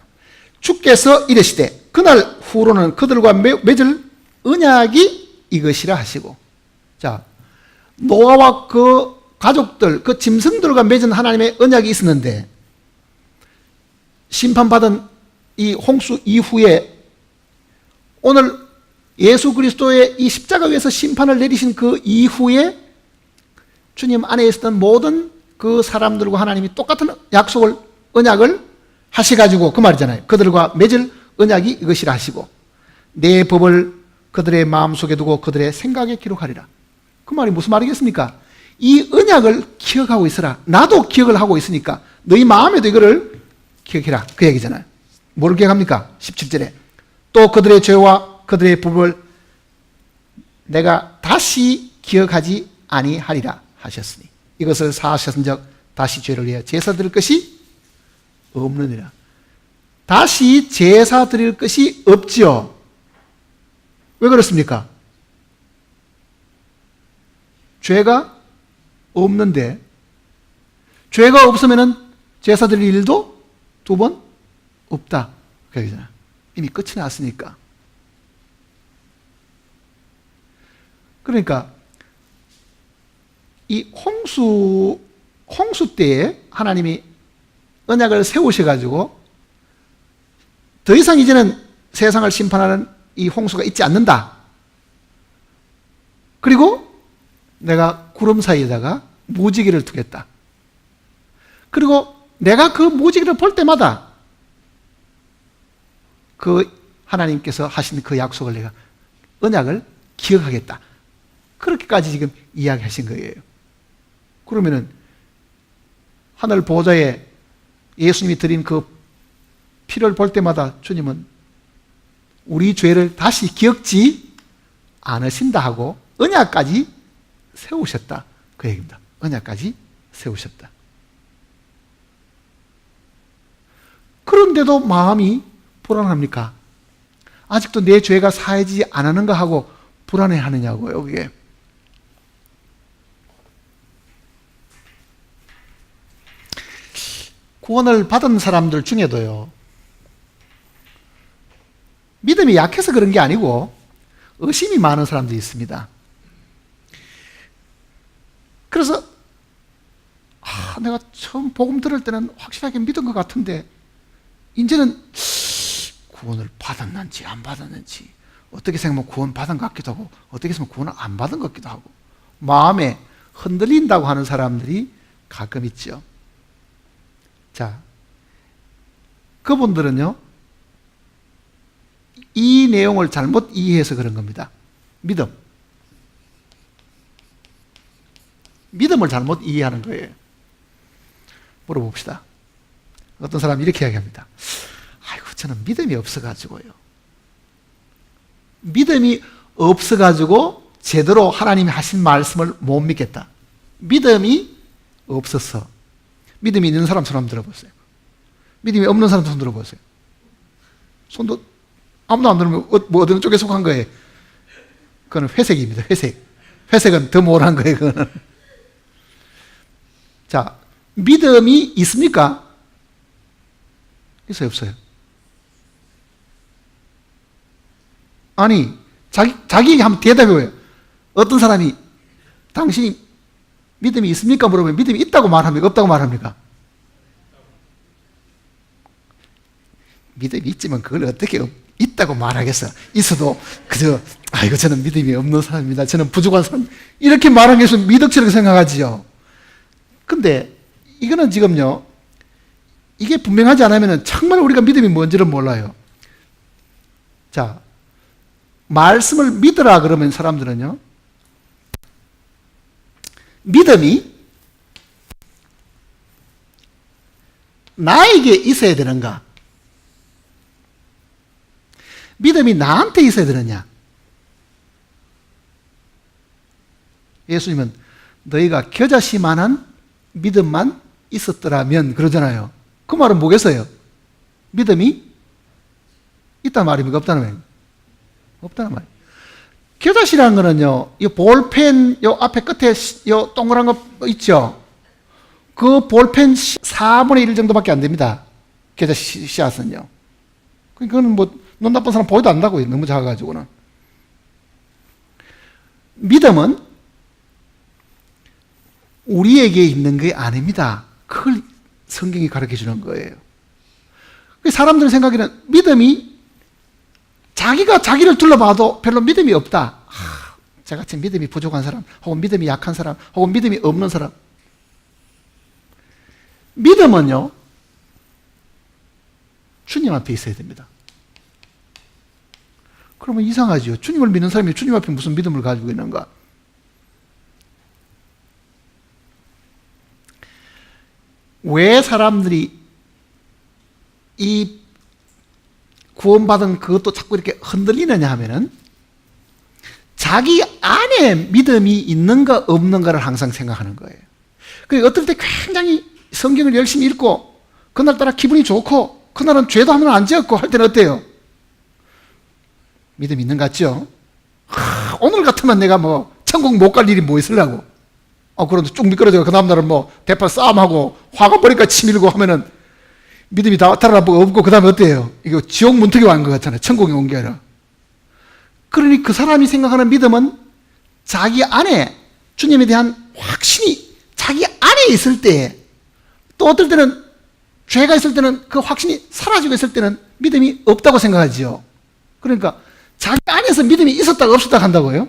주께서 이르시되 그날 후로는 그들과 맺을 언약이 이것이라 하시고. 자, 노아와 그 가족들, 그 짐승들과 맺은 하나님의 언약이 있었는데 심판받은 이 홍수 이후에 오늘 예수 그리스도의 이 십자가 위에서 심판을 내리신 그 이후에 주님 안에 있었던 모든 그 사람들과 하나님이 똑같은 약속을, 언약을 하셔가지고 그 말이잖아요. 그들과 맺을 언약이 이것이라 하시고 내 법을 그들의 마음속에 두고 그들의 생각에 기록하리라. 그 말이 무슨 말이겠습니까? 이 언약을 기억하고 있으라. 나도 기억을 하고 있으니까 너희 마음에도 이거를 기억해라. 그 얘기잖아요. 뭐를 기억합니까? 17절에 또 그들의 죄와 그들의 법을 내가 다시 기억하지 아니하리라 하셨으니 이것을 사하셨은즉 다시 죄를 위하여 제사 드릴 것이 없느니라. 다시 제사 드릴 것이 없지요. 왜 그렇습니까? 죄가 없는데, 죄가 없으면은 제사 드릴 일도 두 번 없다. 그 얘기잖아요. 이미 끝이 났으니까. 그러니까 이 홍수 때에 하나님이 언약을 세우셔가지고 더 이상 이제는 세상을 심판하는 이 홍수가 있지 않는다. 그리고 내가 구름 사이에다가 무지개를 두겠다. 그리고 내가 그 무지개를 볼 때마다 그 하나님께서 하신 그 약속을 내가 언약을 기억하겠다. 그렇게까지 지금 이야기하신 거예요. 그러면은 하늘 보좌에 예수님이 드린 그 피를 볼 때마다 주님은 우리 죄를 다시 기억지 않으신다 하고 언약까지 세우셨다. 그 얘기입니다. 언약까지 세우셨다. 그런데도 마음이 불안합니까? 아직도 내 죄가 사해지지 않았는가 하고 불안해하느냐고요, 그게. 구원을 받은 사람들 중에도요, 믿음이 약해서 그런 게 아니고 의심이 많은 사람들이 있습니다. 그래서 내가 처음 복음 들을 때는 확실하게 믿은 것 같은데 이제는 구원을 받았는지 안 받았는지, 어떻게 생각하면 구원 받은 것 같기도 하고 어떻게 생각하면 구원을 안 받은 것 같기도 하고 마음에 흔들린다고 하는 사람들이 가끔 있죠. 자, 그분들은요, 이 내용을 잘못 이해해서 그런 겁니다. 믿음을 잘못 이해하는 거예요. 물어봅시다. 어떤 사람이 이렇게 이야기합니다. 아이고, 저는 믿음이 없어가지고요. 믿음이 없어가지고 제대로 하나님이 하신 말씀을 못 믿겠다. 믿음이 없어서. 믿음이 있는 사람 손 한번 들어보세요. 믿음이 없는 사람 손 들어보세요. 손도 아무도 안 들으면 어느 쪽에 속한 거예요? 그건 회색입니다. 회색. 회색은 더 모호한 거예요. 그거는. 자, 믿음이 있습니까? 있어요, 없어요? 아니, 자기에게 한번 대답해봐요. 어떤 사람이 당신이 믿음이 있습니까? 물어보면 믿음이 있다고 말합니까? 없다고 말합니까? 믿음이 있지만 그걸 어떻게 있다고 말하겠어? 있어도 그저 아이고 저는 믿음이 없는 사람입니다. 저는 부족한 사람 이렇게 말하는 것은 미덕처럼 생각하지요. 근데 이거는 지금요, 이게 분명하지 않으면 정말 우리가 믿음이 뭔지를 몰라요. 자, 말씀을 믿으라 그러면 사람들은요, 믿음이 나에게 있어야 되는가? 믿음이 나한테 있어야 되느냐? 예수님은 너희가 겨자씨만한 믿음만 있었더라면 그러잖아요. 그 말은 뭐겠어요? 믿음이 있단 말입니까? 없다는 말입니까? 없다는 말이에요. 겨자씨라는 거는요, 이 볼펜 요 앞에 끝에 요 동그란 거 있죠? 그 볼펜 4분의 1 정도밖에 안 됩니다. 겨자씨 씨앗은요. 그거는 뭐 눈 나쁜 사람 보이도 안다고요. 너무 작아가지고는. 믿음은 우리에게 있는 게 아닙니다. 그걸 성경이 가르쳐 주는 거예요. 사람들 생각에는 믿음이 자기가 자기를 둘러봐도 별로 믿음이 없다. 저같이 믿음이 부족한 사람, 혹은 믿음이 약한 사람, 혹은 믿음이 없는 사람. 믿음은요, 주님한테 있어야 됩니다. 그러면 이상하죠. 주님을 믿는 사람이 주님 앞에 무슨 믿음을 가지고 있는가? 왜 사람들이 이 구원받은 그것도 자꾸 이렇게 흔들리느냐 하면은 자기 안에 믿음이 있는가 없는가를 항상 생각하는 거예요. 그러니까 어떨 때 굉장히 성경을 열심히 읽고 그날따라 기분이 좋고 그날은 죄도 하면 안 지었고 할 때는 어때요? 믿음이 있는 것 같죠? 오늘 같으면 내가 뭐 천국 못 갈 일이 뭐 있으려고. 그런데 쭉 미끄러져. 그 다음날은 뭐 대파 싸움하고 화가 버리니까 치밀고 하면은 믿음이 다 달아나고 없고 그 다음에 어때요? 이거 지옥 문턱에 온 것 같잖아요. 천국에 온 게 아니라. 그러니 그 사람이 생각하는 믿음은 자기 안에 주님에 대한 확신이 자기 안에 있을 때, 또 어떨 때는 죄가 있을 때는 그 확신이 사라지고 있을 때는 믿음이 없다고 생각하지요. 그러니까 자기 안에서 믿음이 있었다가 없었다가 한다고요?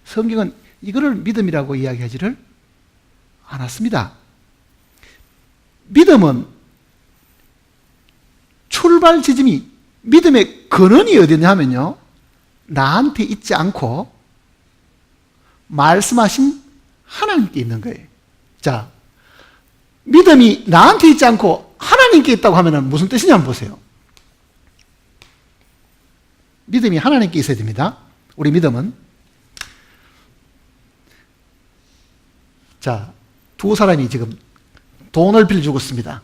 성경은 이거를 믿음이라고 이야기하지를 않았습니다. 믿음은 출발 지점이, 믿음의 근원이 어디냐 하면요, 나한테 있지 않고 말씀하신 하나님께 있는 거예요. 자, 믿음이 나한테 있지 않고 하나님께 있다고 하면 무슨 뜻이냐 한번 보세요. 믿음이 하나님께 있어야 됩니다. 우리 믿음은. 자, 두 사람이 지금 돈을 빌려주고 있습니다.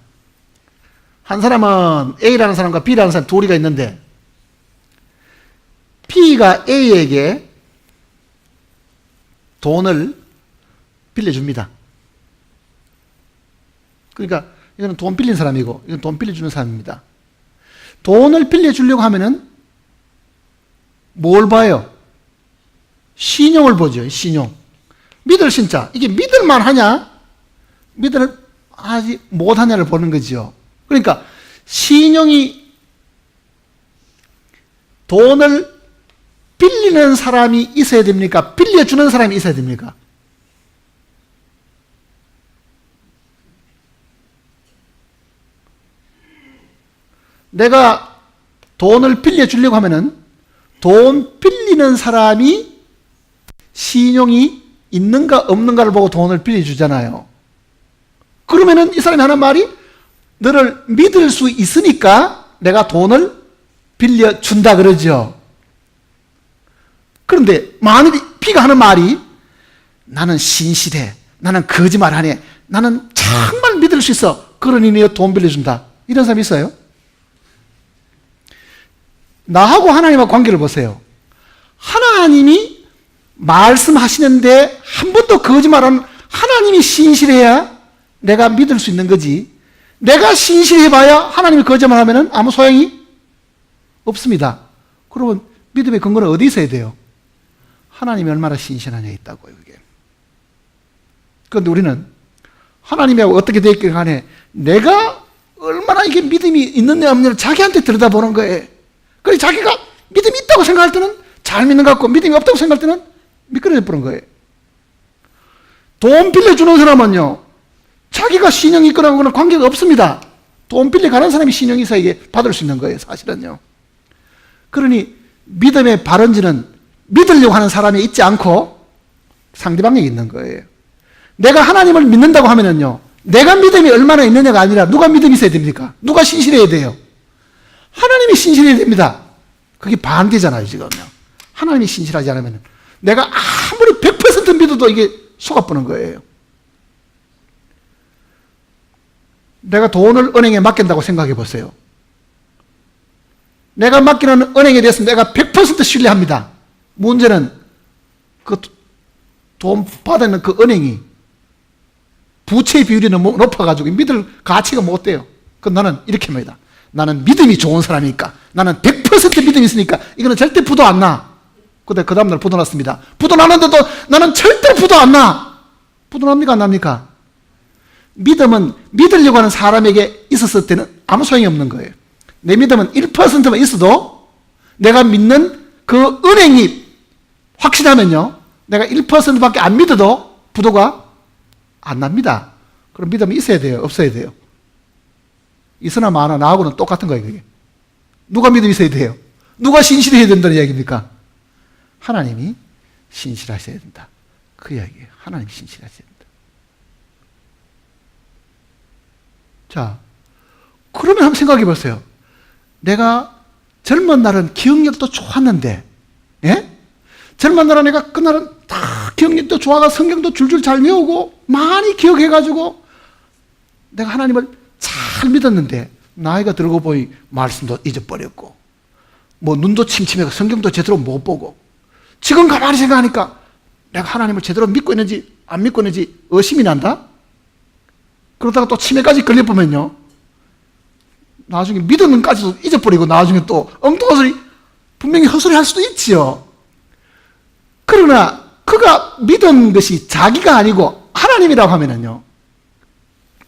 한 사람은 A라는 사람과 B라는 사람 둘이가 있는데, B가 A에게 돈을 빌려줍니다. 그러니까 이거는 돈 빌린 사람이고 이건 돈 빌려주는 사람입니다. 돈을 빌려주려고 하면은 뭘 봐요? 신용을 보죠. 신용. 믿을 신자. 이게 믿을만 하냐? 믿을 하지 못하냐를 보는 거죠. 그러니까 신용이, 돈을 빌리는 사람이 있어야 됩니까? 빌려주는 사람이 있어야 됩니까? 내가 돈을 빌려주려고 하면은 돈 빌리는 사람이 신용이 있는가 없는가를 보고 돈을 빌려주잖아요. 그러면은 이 사람이 하는 말이, 너를 믿을 수 있으니까 내가 돈을 빌려준다 그러죠. 그런데 만일이 B가 하는 말이, 나는 신실해, 나는 거짓말 안 해, 나는 정말 믿을 수 있어, 그러니 내가 돈 빌려준다, 이런 사람이 있어요? 나하고 하나님하고 관계를 보세요. 하나님이 말씀하시는데 한 번도 거짓말하는 하나님이 신실해야 내가 믿을 수 있는 거지. 내가 신실해봐야 하나님이 거짓말하면 아무 소용이 없습니다. 그러면 믿음의 근거는 어디 있어야 돼요? 하나님이 얼마나 신실하냐에 있다고요, 그게. 그런데 우리는 하나님이 어떻게 되었길 간에 내가 얼마나 이게 믿음이 있느냐 없느냐를 자기한테 들여다보는 거예요. 그래서 자기가 믿음이 있다고 생각할 때는 잘 믿는 것 같고 믿음이 없다고 생각할 때는 미끄러져 버린 거예요. 돈 빌려주는 사람은요, 자기가 신용이 있거나 그거는 관계가 없습니다. 돈 빌려가는 사람이 신용이 있어야 이게 받을 수 있는 거예요, 사실은요. 그러니 믿음의 발원지는 믿으려고 하는 사람이 있지 않고 상대방에게 있는 거예요. 내가 하나님을 믿는다고 하면은요, 내가 믿음이 얼마나 있느냐가 아니라 누가 믿음이 있어야 됩니까? 누가 신실해야 돼요? 하나님이 신실해야 됩니다. 그게 반대잖아요, 지금요. 하나님이 신실하지 않으면 내가 아무리 100% 믿어도 이게 속아보는 거예요. 내가 돈을 은행에 맡긴다고 생각해 보세요. 내가 맡기는 은행에 대해서 내가 100% 신뢰합니다. 문제는 그 돈 받는 그 은행이 부채 비율이 너무 높아가지고 믿을 가치가 못 돼요. 그럼 나는 이렇게 합니다. 나는 믿음이 좋은 사람이니까, 나는 100% 믿음이 있으니까 이거는 절대 부도 안 나. 근데 그 다음날 부도 났습니다. 부도 나는데도 나는 절대 부도 안 나. 부도 납니까 안 납니까? 믿음은 믿으려고 하는 사람에게 있었을 때는 아무 소용이 없는 거예요. 내 믿음은 1%만 있어도 내가 믿는 그 은행이 확실하면요, 내가 1%밖에 안 믿어도 부도가 안 납니다. 그럼 믿음이 있어야 돼요? 없어야 돼요? 있으나 마나 나하고는 똑같은 거예요, 그게. 누가 믿음이 있어야 돼요? 누가 신실해야 된다는 이야기입니까? 하나님이 신실하셔야 된다. 그 이야기예요. 하나님이 신실하셔야 된다. 자, 그러면 한번 생각해 보세요. 내가 젊은 날은 기억력도 좋았는데, 예? 젊은 날은 내가 그날은 다 기억력도 좋아가 성경도 줄줄 잘 외우고 많이 기억해가지고 내가 하나님을 잘 믿었는데 나이가 들고 보니 말씀도 잊어버렸고 뭐 눈도 침침해서 성경도 제대로 못 보고 지금 가만히 생각하니까 내가 하나님을 제대로 믿고 있는지 안 믿고 있는지 의심이 난다? 그러다가 또 치매까지 걸려보면요, 나중에 믿음까지도 잊어버리고 나중에 또 엉뚱한 소리 분명히 헛소리 할 수도 있지요. 그러나 그가 믿은 것이 자기가 아니고 하나님이라고 하면은요,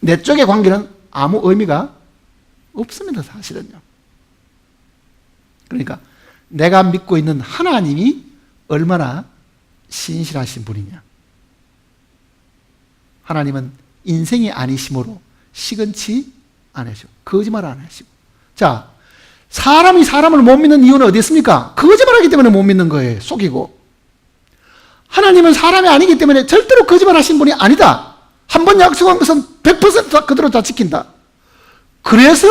내 쪽의 관계는 아무 의미가 없습니다, 사실은요. 그러니까 내가 믿고 있는 하나님이 얼마나 신실하신 분이냐. 하나님은 인생이 아니심으로 시건치 안 하시고 거짓말 안 하시고. 자, 사람이 사람을 못 믿는 이유는 어디 있습니까? 거짓말하기 때문에 못 믿는 거예요. 속이고. 하나님은 사람이 아니기 때문에 절대로 거짓말 하신 분이 아니다. 한 번 약속한 것은 100% 그대로 다 지킨다. 그래서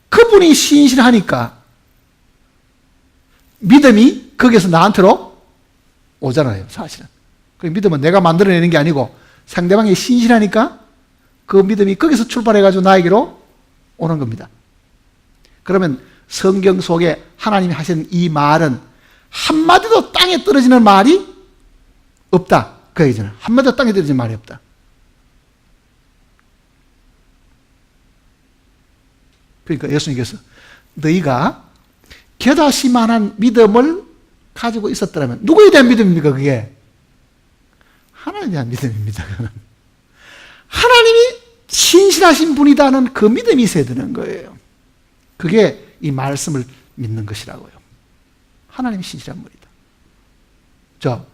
그분이 신실하니까 믿음이 거기에서 나한테로 오잖아요, 사실은. 그 믿음은 내가 만들어내는 게 아니고 상대방이 신실하니까 그 믿음이 거기서 출발해가지고 나에게로 오는 겁니다. 그러면 성경 속에 하나님이 하신 이 말은 한마디도 땅에 떨어지는 말이 없다. 그 얘기잖아요. 한마디도 땅에 떨어지는 말이 없다. 그러니까 예수님께서 너희가 겨자씨만한 믿음을 가지고 있었더라면, 누구에 대한 믿음입니까, 그게? 하나님에 대한 믿음입니다, 그거는. 하나님이 신실하신 분이다는 그 믿음이 있어야 되는 거예요. 그게 이 말씀을 믿는 것이라고요. 하나님이 신실한 분이다. 자,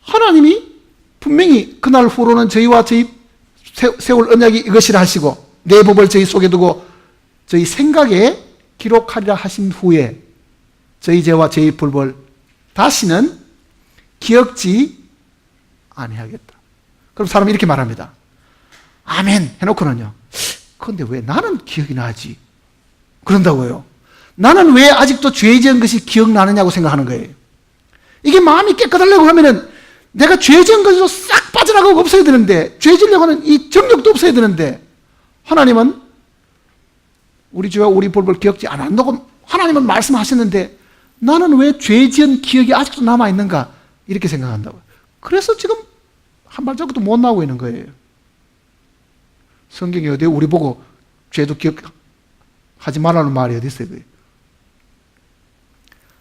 하나님이 분명히 그날 후로는 저희와 저희 세울 언약이 이것이라 하시고 내 법을 저희 속에 두고 저희 생각에 기록하리라 하신 후에 저희 죄와 저희 불법을 다시는 기억지 아니하겠다. 그럼 사람이 이렇게 말합니다. 아멘 해놓고는요, 그런데 왜 나는 기억이 나지? 그런다고요. 나는 왜 아직도 죄 지은 것이 기억나느냐고 생각하는 거예요. 이게 마음이 깨끗하려고 하면은 내가 죄 지은 것으로 싹 빠져나가고 없어야 되는데, 죄 지으려고 하는 이 정력도 없어야 되는데, 하나님은 우리 죄와 우리 불법을 기억지 않았다고 하나님은 말씀하셨는데 나는 왜 죄 지은 기억이 아직도 남아있는가? 이렇게 생각한다고요. 그래서 지금 한 발자국도 못 나오고 있는 거예요. 성경이 어디에 우리 보고 죄도 기억하지 말라는 말이 어디 있어요?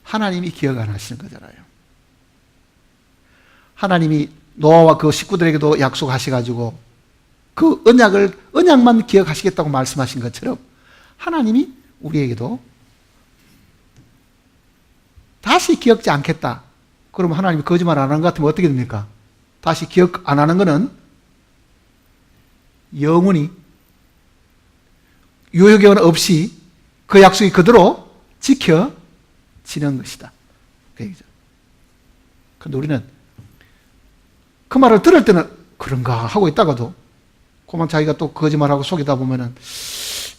하나님이 기억 안 하시는 거잖아요. 하나님이 노아와 그 식구들에게도 약속하셔가지고 그 언약만 기억하시겠다고 말씀하신 것처럼 하나님이 우리에게도 다시 기억지 않겠다. 그러면 하나님이 거짓말 안 하는 것 같으면 어떻게 됩니까? 다시 기억 안 하는 것은 영원히 유효기한 없이 그 약속이 그대로 지켜지는 것이다. 그 얘기죠. 그런데 우리는 그 말을 들을 때는 그런가 하고 있다가도 그만 자기가 또 거짓말하고 속이다 보면은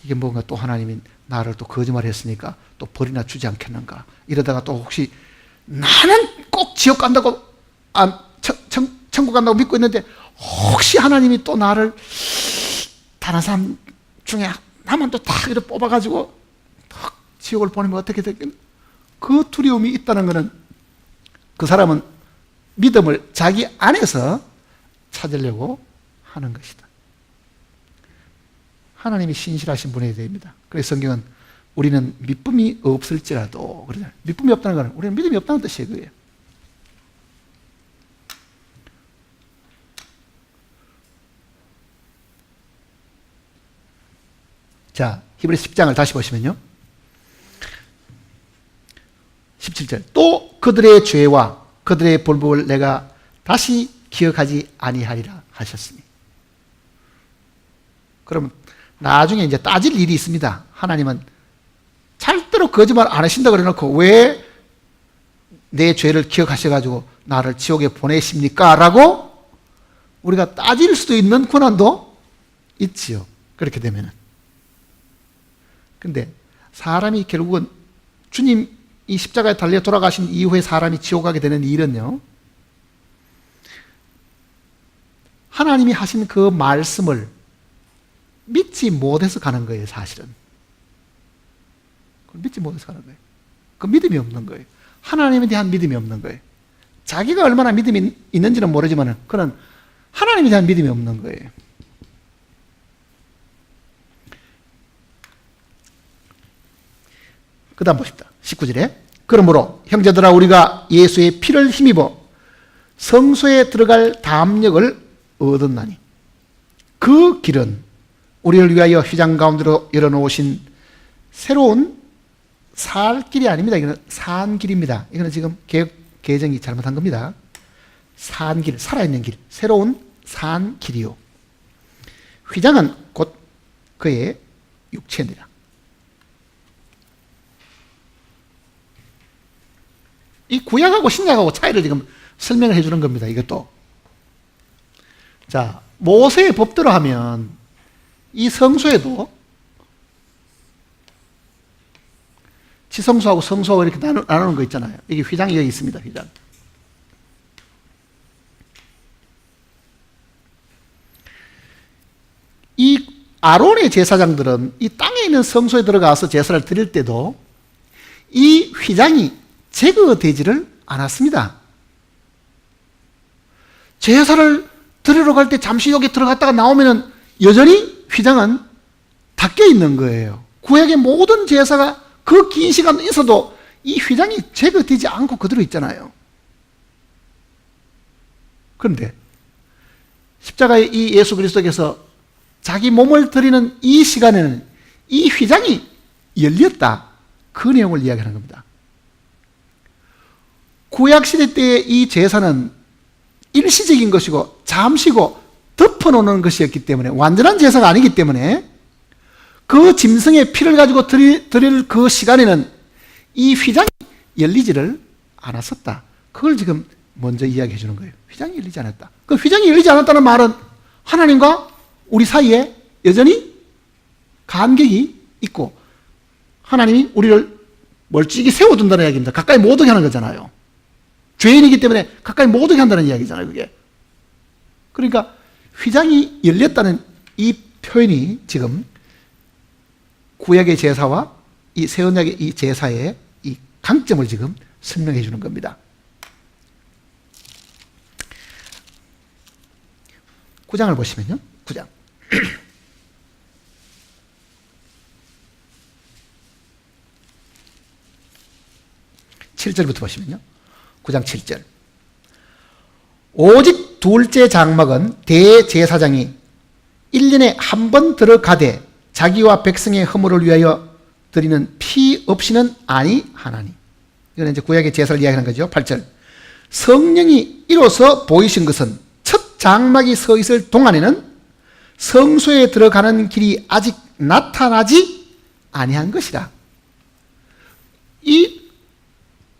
이게 뭔가 또 하나님이 나를 또 거짓말했으니까 또 벌이나 주지 않겠는가 이러다가 또 혹시 나는 꼭 지옥 간다고 천국 간다고 믿고 있는데 혹시 하나님이 또 나를 다른 사람 중에 나만 또 딱 이렇게 뽑아가지고 딱 지옥을 보내면 어떻게 되겠나? 그 두려움이 있다는 것은 그 사람은 믿음을 자기 안에서 찾으려고 하는 것이다. 하나님이 신실하신 분이 됩니다. 그래서 성경은 우리는 믿음이 없을지라도 그러잖아요. 믿음이 없다는 것은 우리는 믿음이 없다는 뜻이에요. 그게요. 자, 히브리서 10장을 다시 보시면요. 17절. 또 그들의 죄와 그들의 불법을 내가 다시 기억하지 아니하리라 하셨으니. 그러면 나중에 이제 따질 일이 있습니다. 하나님은 절대로 거짓말 안 하신다 그래 놓고 왜 내 죄를 기억하셔가지고 나를 지옥에 보내십니까? 라고 우리가 따질 수도 있는 고난도 있지요. 그렇게 되면은. 근데 사람이 결국은 주님 이 십자가에 달려 돌아가신 이후에 사람이 지옥 가게 되는 일은요, 하나님이 하신 그 말씀을 믿지 못해서 가는 거예요, 사실은. 믿지 못해서 가는 거예요. 그 믿음이 없는 거예요. 하나님에 대한 믿음이 없는 거예요. 자기가 얼마나 믿음이 있는지는 모르지만 그는 하나님에 대한 믿음이 없는 거예요. 그 다음 보십시다. 19절에 그러므로 형제들아 우리가 예수의 피를 힘입어 성소에 들어갈 담력을 얻었나니 그 길은 우리를 위하여 휘장 가운데로 열어놓으신 새로운 살 길이 아닙니다. 이거는 산 길입니다. 이거는 지금 개정이 잘못한 겁니다. 산 길, 살아있는 길, 새로운 산 길이요. 휘장은 곧 그의 육체입니다. 이 구약하고 신약하고 차이를 지금 설명을 해주는 겁니다. 이것도. 자, 모세의 법대로 하면 이 성소에도 지성소하고 성소하고 이렇게 나누는 거 있잖아요. 이게 휘장이 여기 있습니다. 휘장. 이 아론의 제사장들은 이 땅에 있는 성소에 들어가서 제사를 드릴 때도 이 휘장이 제거되지를 않았습니다. 제사를 드리러 갈 때 잠시 여기 들어갔다가 나오면은 여전히 휘장은 닫혀 있는 거예요. 구약의 모든 제사가 그 긴 시간 있어도 이 휘장이 제거되지 않고 그대로 있잖아요. 그런데 십자가의 이 예수 그리스도께서 자기 몸을 드리는 이 시간에는 이 휘장이 열렸다. 그 내용을 이야기하는 겁니다. 구약시대 때의 이 제사는 일시적인 것이고 잠시고 덮어놓는 것이었기 때문에 완전한 제사가 아니기 때문에 그 짐승의 피를 가지고 드릴 그 시간에는 이 휘장이 열리지를 않았었다. 그걸 지금 먼저 이야기해 주는 거예요. 휘장이 열리지 않았다. 그 휘장이 열리지 않았다는 말은 하나님과 우리 사이에 여전히 간격이 있고 하나님이 우리를 멀찍이 세워둔다는 이야기입니다. 가까이 못 오게 하는 거잖아요. 죄인이기 때문에 가까이 못 오게 한다는 이야기잖아요. 그게. 그러니까 휘장이 열렸다는 이 표현이 지금 구약의 제사와 이 새 언약의 이 제사의 이 강점을 지금 설명해 주는 겁니다. 9장을 보시면요. 9장. 7절부터 보시면요. 9장 7절. 오직 둘째 장막은 대제사장이 1년에 한 번 들어가되 자기와 백성의 허물을 위하여 드리는 피 없이는 아니하나니. 이거는 이제 구약의 제사를 이야기하는 거죠. 8절. 성령이 이로써 보이신 것은 첫 장막이 서 있을 동안에는 성소에 들어가는 길이 아직 나타나지 아니한 것이라. 이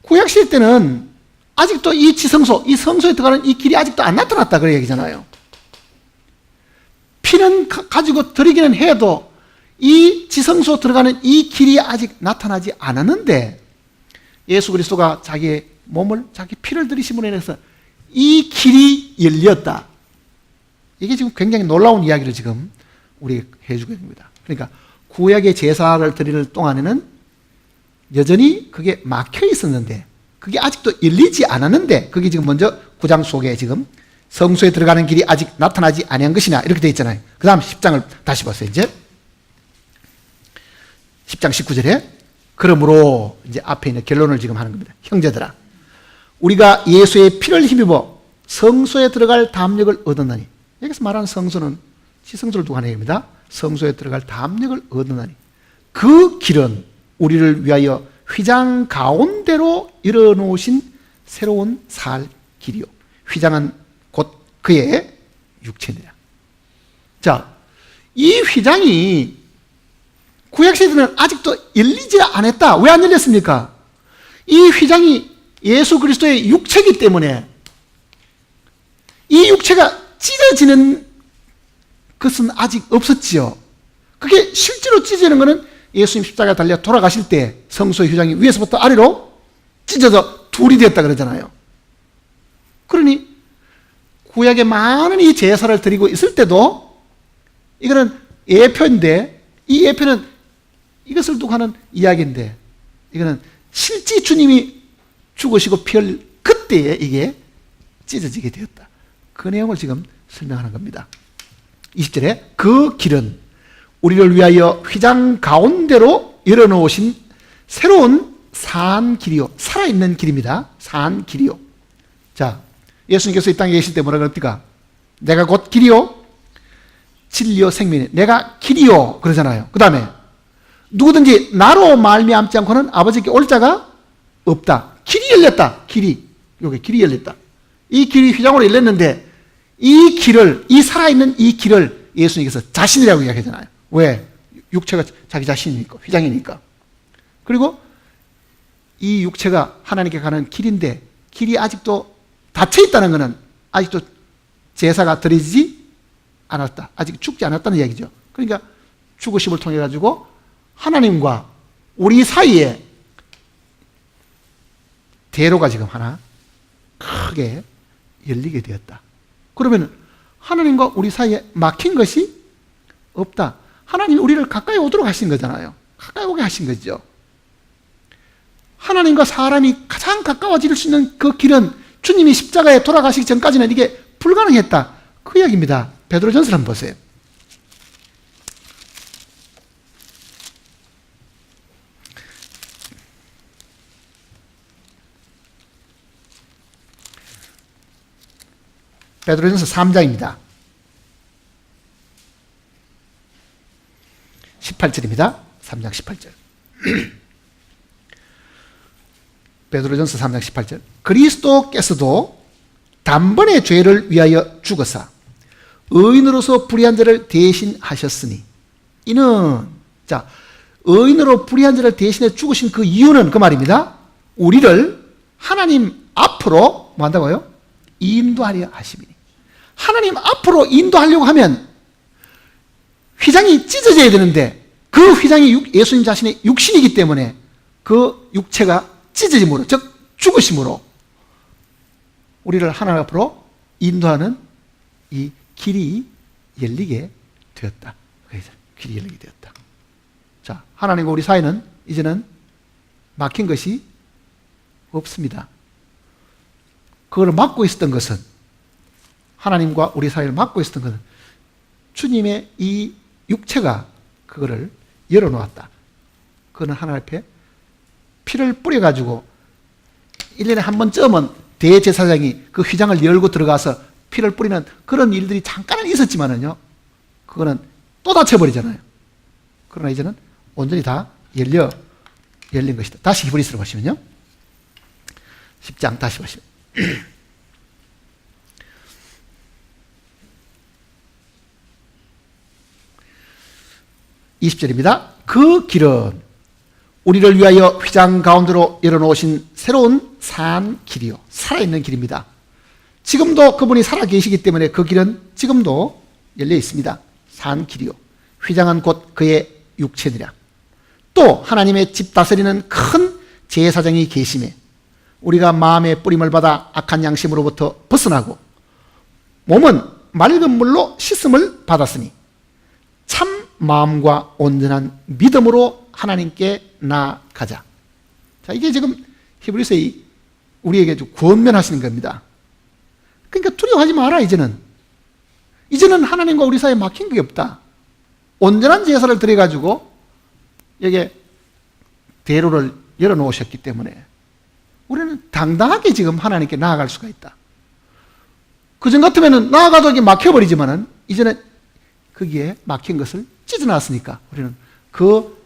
구약시대 때는 아직도 이 지성소, 이 성소에 들어가는 이 길이 아직도 안 나타났다 그런 얘기잖아요. 피는 가지고 드리기는 해도 이 지성소 들어가는 이 길이 아직 나타나지 않았는데 예수 그리스도가 자기의 몸을, 자기 피를 들이심으로 인해서 이 길이 열렸다. 이게 지금 굉장히 놀라운 이야기를 지금 우리 해주고 있습니다. 그러니까 구약의 제사를 드릴 동안에는 여전히 그게 막혀 있었는데 그게 아직도 열리지 않았는데 그게 지금 먼저 9장 속에 지금 성소에 들어가는 길이 아직 나타나지 아니한 것이나 이렇게 되어 있잖아요. 그 다음 10장을 다시 보세요. 이제 10장 19절에 그러므로 이제 앞에 있는 결론을 지금 하는 겁니다. 형제들아, 우리가 예수의 피를 힘입어 성소에 들어갈 담력을 얻었나니. 여기서 말하는 성소는 지성소를 두고 하는 얘기입니다. 성소에 들어갈 담력을 얻었나니 그 길은 우리를 위하여 휘장 가운데로 열어놓으신 새로운 살 길이요. 휘장은 곧 그의 육체니라. 자, 이 휘장이 구약시대는 아직도 열리지 않았다. 왜 안 열렸습니까? 이 휘장이 예수 그리스도의 육체이기 때문에 이 육체가 찢어지는 것은 아직 없었지요. 그게 실제로 찢어지는 것은 예수님 십자가에 달려 돌아가실 때 성소의 휘장이 위에서부터 아래로 찢어져 둘이 되었다 그러잖아요. 그러니 구약에 많은 이 제사를 드리고 있을 때도 이거는 예표인데 이 예표는 이것을 두고 하는 이야기인데 이거는 실제 주님이 죽으시고 피 흘릴 그때에 이게 찢어지게 되었다. 그 내용을 지금 설명하는 겁니다. 20절에 그 길은 우리를 위하여 휘장 가운데로 열어놓으신 새로운 산 길이요. 살아있는 길입니다. 산 길이요. 자, 예수님께서 이 땅에 계실 때 뭐라 그럽니까? 내가 곧 길이요 진리요 생명이요. 내가 길이요 그러잖아요. 그 다음에 누구든지 나로 말미암지 않고는 아버지께 올 자가 없다. 길이 열렸다. 길이. 요게 길이 열렸다. 이 길이 휘장으로 열렸는데 이 길을, 이 살아있는 이 길을 예수님께서 자신이라고 이야기하잖아요. 왜? 육체가 자기 자신이니까, 휘장이니까. 그리고 이 육체가 하나님께 가는 길인데 길이 아직도 닫혀 있다는 것은 아직도 제사가 드리지 않았다. 아직 죽지 않았다는 이야기죠. 그러니까 죽으심을 통해 가지고 하나님과 우리 사이에 대로가 지금 하나 크게 열리게 되었다. 그러면 하나님과 우리 사이에 막힌 것이 없다. 하나님이 우리를 가까이 오도록 하신 거잖아요. 가까이 오게 하신 거죠. 하나님과 사람이 가장 가까워질 수 있는 그 길은 주님이 십자가에 돌아가시기 전까지는 이게 불가능했다. 그 이야기입니다. 베드로전서를 한번 보세요. 베드로전서 3장입니다. 18절입니다. 3장 18절. 베드로전서 3장 18절. 그리스도께서도 단번에 죄를 위하여 죽으사 의인으로서 불의한 자를 대신하셨으니 이는 자 의인으로 불의한 자를 대신해 죽으신 그 이유는 그 말입니다. 우리를 하나님 앞으로 뭐 한다고요? 인도하려 하심이니. 하나님 앞으로 인도하려고 하면 휘장이 찢어져야 되는데 그 휘장이 예수님 자신의 육신이기 때문에 그 육체가 찢어짐으로 즉 죽으심으로 우리를 하나님 앞으로 인도하는 이 길이 열리게 되었다. 그래서 길이 열리게 되었다. 자, 하나님과 우리 사이는 이제는 막힌 것이 없습니다. 그걸 막고 있었던 것은, 하나님과 우리 사이를 막고 있었던 것은 주님의 이 육체가 그거를 열어놓았다. 그거는 하나님 앞에 피를 뿌려가지고 1년에 한 번쯤은 대제사장이 그 휘장을 열고 들어가서 피를 뿌리는 그런 일들이 잠깐은 있었지만은요, 그거는 또 닫혀버리잖아요. 그러나 이제는 온전히 다 열린 것이다. 다시 히브리서로 보시면요. 10장 다시 보시면 20절입니다. 그 길은 우리를 위하여 휘장 가운데로 열어놓으신 새로운 산 길이요, 살아있는 길입니다. 지금도 그분이 살아계시기 때문에 그 길은 지금도 열려 있습니다. 산 길이요, 휘장은 곧 그의 육체니라. 또 하나님의 집 다스리는 큰 제사장이 계심에 우리가 마음의 뿌림을 받아 악한 양심으로부터 벗어나고 몸은 맑은 물로 씻음을 받았으니 참 마음과 온전한 믿음으로 하나님께 나아가자. 자, 이게 지금 히브리서에 우리에게 권면하시는 겁니다. 그러니까 두려워하지 마라. 이제는 하나님과 우리 사이에 막힌 게 없다. 온전한 제사를 드려가지고 여기에 대로를 열어놓으셨기 때문에 우리는 당당하게 지금 하나님께 나아갈 수가 있다. 그전 같으면 나아가도 이게 막혀버리지만은 이제는 거기에 막힌 것을 찢어놨으니까 우리는 그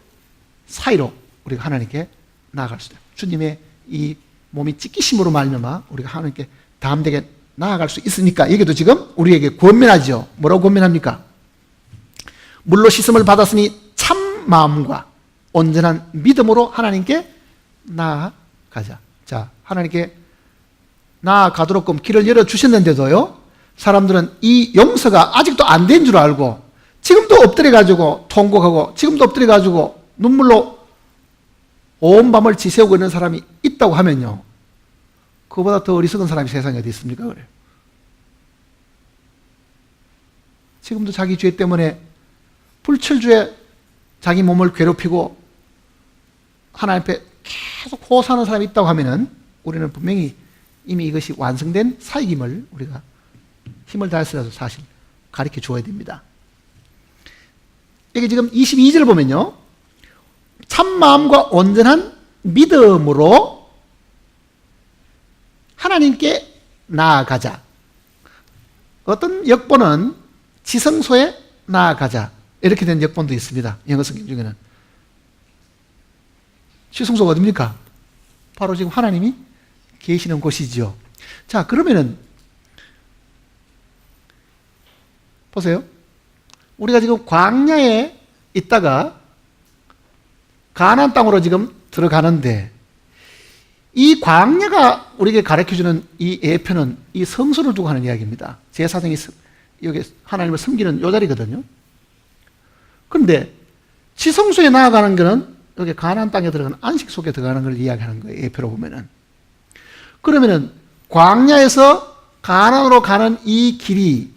사이로 우리가 하나님께 나아갈 수 있다. 주님의 이 몸이 찢기심으로 말미암아 우리가 하나님께 담대하게 나아갈 수 있으니까 여기도 지금 우리에게 권면하죠. 뭐라고 권면합니까? 물로 씻음을 받았으니 참 마음과 온전한 믿음으로 하나님께 나아가자. 자, 하나님께 나아가도록끔 길을 열어주셨는데도요, 사람들은 이 용서가 아직도 안 된 줄 알고 지금도 엎드려가지고 통곡하고 지금도 엎드려가지고 눈물로 온 밤을 지새우고 있는 사람이 있다고 하면요, 그보다 더 어리석은 사람이 세상에 어디 있습니까? 그래요. 지금도 자기 죄 때문에 불철주에 자기 몸을 괴롭히고 하나님 앞에 계속 호소하는 사람이 있다고 하면은 우리는 분명히 이미 이것이 완성된 사역임을 우리가 힘을 다해서라도 사실 가르쳐 줘야 됩니다. 여기 지금 22절 보면요, 참 마음과 온전한 믿음으로 하나님께 나아가자. 어떤 역본은 지성소에 나아가자 이렇게 된 역본도 있습니다. 영어 성경 중에는. 지성소가 어딥니까? 바로 지금 하나님이 계시는 곳이죠. 자, 그러면은 보세요. 우리가 지금 광야에 있다가 가나안 땅으로 지금 들어가는데 이 광야가 우리에게 가르쳐주는 이 예표는 이 성소를 두고 하는 이야기입니다. 제사장이 여기 하나님을 섬기는 요 자리거든요. 그런데 지성소에 나아가는 것은 여기 가나안 땅에 들어가는 안식 속에 들어가는 걸 이야기하는 거예요. 예표로 보면은. 그러면은 광야에서 가나안으로 가는 이 길이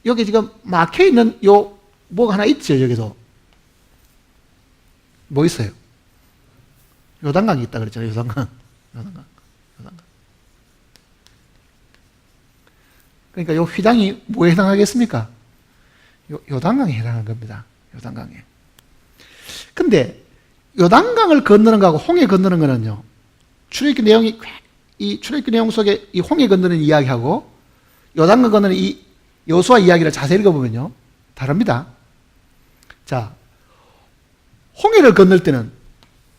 여기 지금 막혀 있는 요 뭐가 하나 있죠. 여기도 뭐 있어요? 요단강이 있다 그랬잖아요. 요단강. 그러니까 요 휘장이 뭐에 해당하겠습니까? 요단강에 해당하는 겁니다. 요단강에. 근데 요단강을 건너는 거하고 홍해 건너는 거는요, 출애굽기 내용이 이 출애굽기 내용 속에 이 홍해 건너는 이야기하고 요단강 건너는 이 여호수아 이야기를 자세히 읽어보면요 다릅니다. 자, 홍해를 건널 때는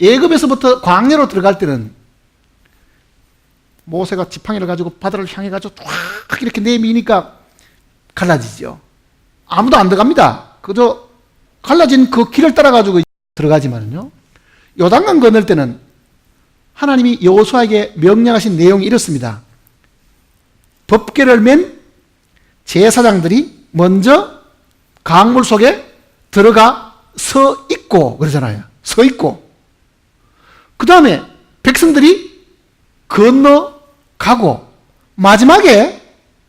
애굽에서부터 광야로 들어갈 때는 모세가 지팡이를 가지고 바다를 향해 가지고 쫙 이렇게 내미니까 갈라지죠. 아무도 안 들어갑니다. 그저 갈라진 그 길을 따라 가지고 들어가지만요, 요단강 건널 때는 하나님이 여호수아에게 명령하신 내용이 이렇습니다. 법궤를 맨 제사장들이 먼저 강물 속에 들어가 서 있고 그러잖아요. 서 있고 그 다음에 백성들이 건너가고 마지막에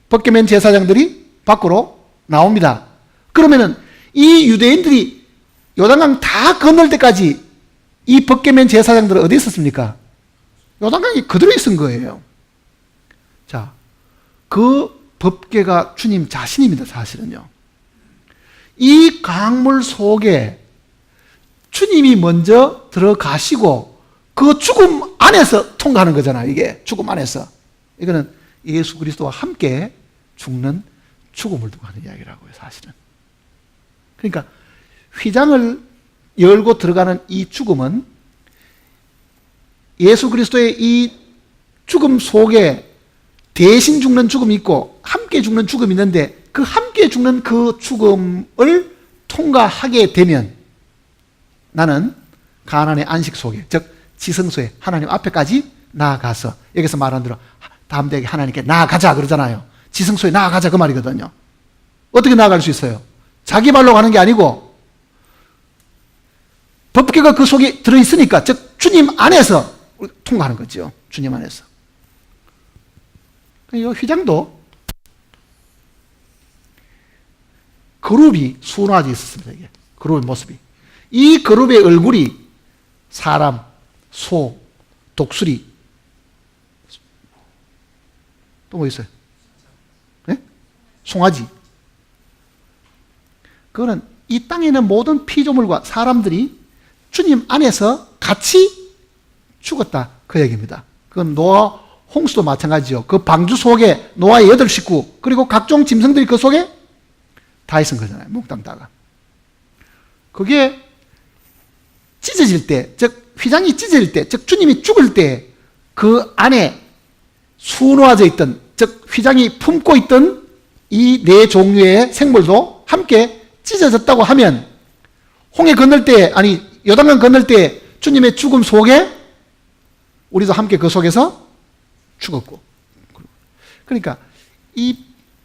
법궤 맨 제사장들이 밖으로 나옵니다. 그러면은 이 유대인들이 요단강 다 건널 때까지 이 법궤 맨 제사장들은 어디 있었습니까? 요단강이 그대로 있은 거예요. 자, 그 법궤가 주님 자신입니다, 사실은요. 이 강물 속에 주님이 먼저 들어가시고 그 죽음 안에서 통과하는 거잖아요. 이게 죽음 안에서. 이거는 예수 그리스도와 함께 죽는 죽음을 두고 하는 이야기라고요, 사실은. 그러니까 휘장을 열고 들어가는 이 죽음은 예수 그리스도의 이 죽음 속에 대신 죽는 죽음이 있고 함께 죽는 죽음이 있는데, 그 함께 죽는 그 죽음을 통과하게 되면 나는 가나안의 안식 속에, 즉 지성소에 하나님 앞에까지 나아가서, 여기서 말하는 대로 다음 대에 하나님께 나아가자 그러잖아요. 지성소에 나아가자 그 말이거든요. 어떻게 나아갈 수 있어요? 자기 발로 가는 게 아니고 법궤가 그 속에 들어있으니까, 즉 주님 안에서 통과하는 거죠. 주님 안에서. 이 휘장도 그룹이 수놓아져 있었습니다. 이게 그룹의 모습이. 이 그룹의 얼굴이 사람, 소, 독수리, 또 뭐 있어요? 네? 송아지. 그거는 이 땅에 있는 모든 피조물과 사람들이 주님 안에서 같이 죽었다, 그 얘기입니다. 그건 노아 홍수도 마찬가지죠. 그 방주 속에 노아의 8 식구 그리고 각종 짐승들이 그 속에 다 있은 거잖아요. 몽땅 다가. 그게 찢어질 때, 즉 휘장이 찢어질 때, 즉 주님이 죽을 때 그 안에 수놓아져 있던, 즉 휘장이 품고 있던 이 4종류의 생물도 함께 찢어졌다고 하면, 홍해 건널 때, 아니 요단강 건널 때 주님의 죽음 속에 우리도 함께 그 속에서 죽었고. 그러니까 이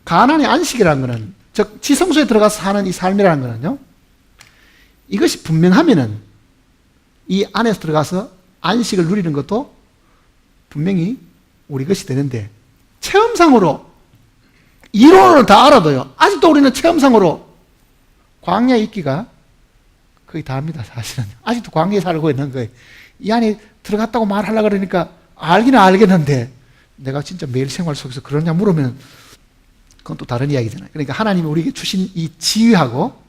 가나안의 안식이라는 것은, 즉 지성소에 들어가서 사는 이 삶이라는 것은요, 이것이 분명하면은 이 안에서 들어가서 안식을 누리는 것도 분명히 우리 것이 되는데, 체험상으로 이론을 다 알아도요, 아직도 우리는 체험상으로 광야에 있기가 거의 다합니다, 사실은. 아직도 광야에 살고 있는 거예요. 이 안에 들어갔다고 말하려고 그러니까 알기는 알겠는데, 내가 진짜 매일 생활 속에서 그러냐 물으면 그건 또 다른 이야기잖아요. 그러니까 하나님이 우리에게 주신 이 지위하고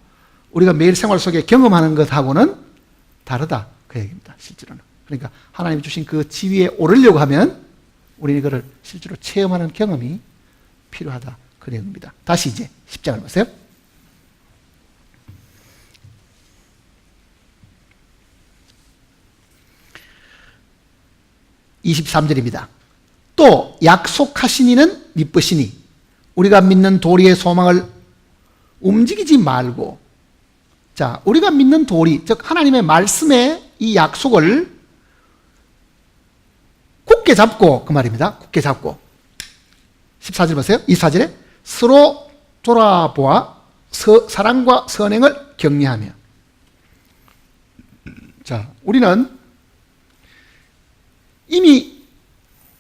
우리가 매일 생활 속에 경험하는 것하고는 다르다, 그 얘기입니다, 실제로는. 그러니까 하나님이 주신 그 지위에 오르려고 하면 우리는 이거를 실제로 체험하는 경험이 필요하다, 그 내용입니다. 다시 이제 10장을 보세요. 23절입니다. 또 약속하신 이는 미쁘시니 우리가 믿는 도리의 소망을 움직이지 말고. 자, 우리가 믿는 도리, 즉 하나님의 말씀의 이 약속을 굳게 잡고, 그 말입니다. 굳게 잡고. 14절 보세요. 24절에 서로 돌아보아 사랑과 선행을 격려하며. 자, 우리는 이미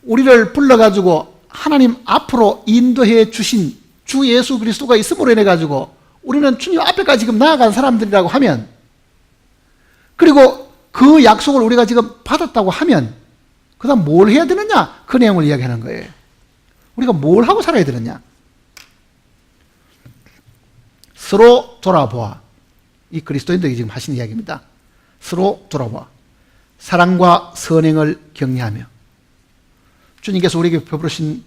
우리를 불러가지고 하나님 앞으로 인도해 주신 주 예수 그리스도가 있음으로 인해 가지고 우리는 주님 앞에까지 지금 나아간 사람들이라고 하면, 그리고 그 약속을 우리가 지금 받았다고 하면, 그 다음 뭘 해야 되느냐, 그 내용을 이야기하는 거예요. 우리가 뭘 하고 살아야 되느냐. 서로 돌아보아. 이 그리스도인들이 지금 하시는 이야기입니다. 서로 돌아보아 사랑과 선행을 격려하며. 주님께서 우리에게 베푸신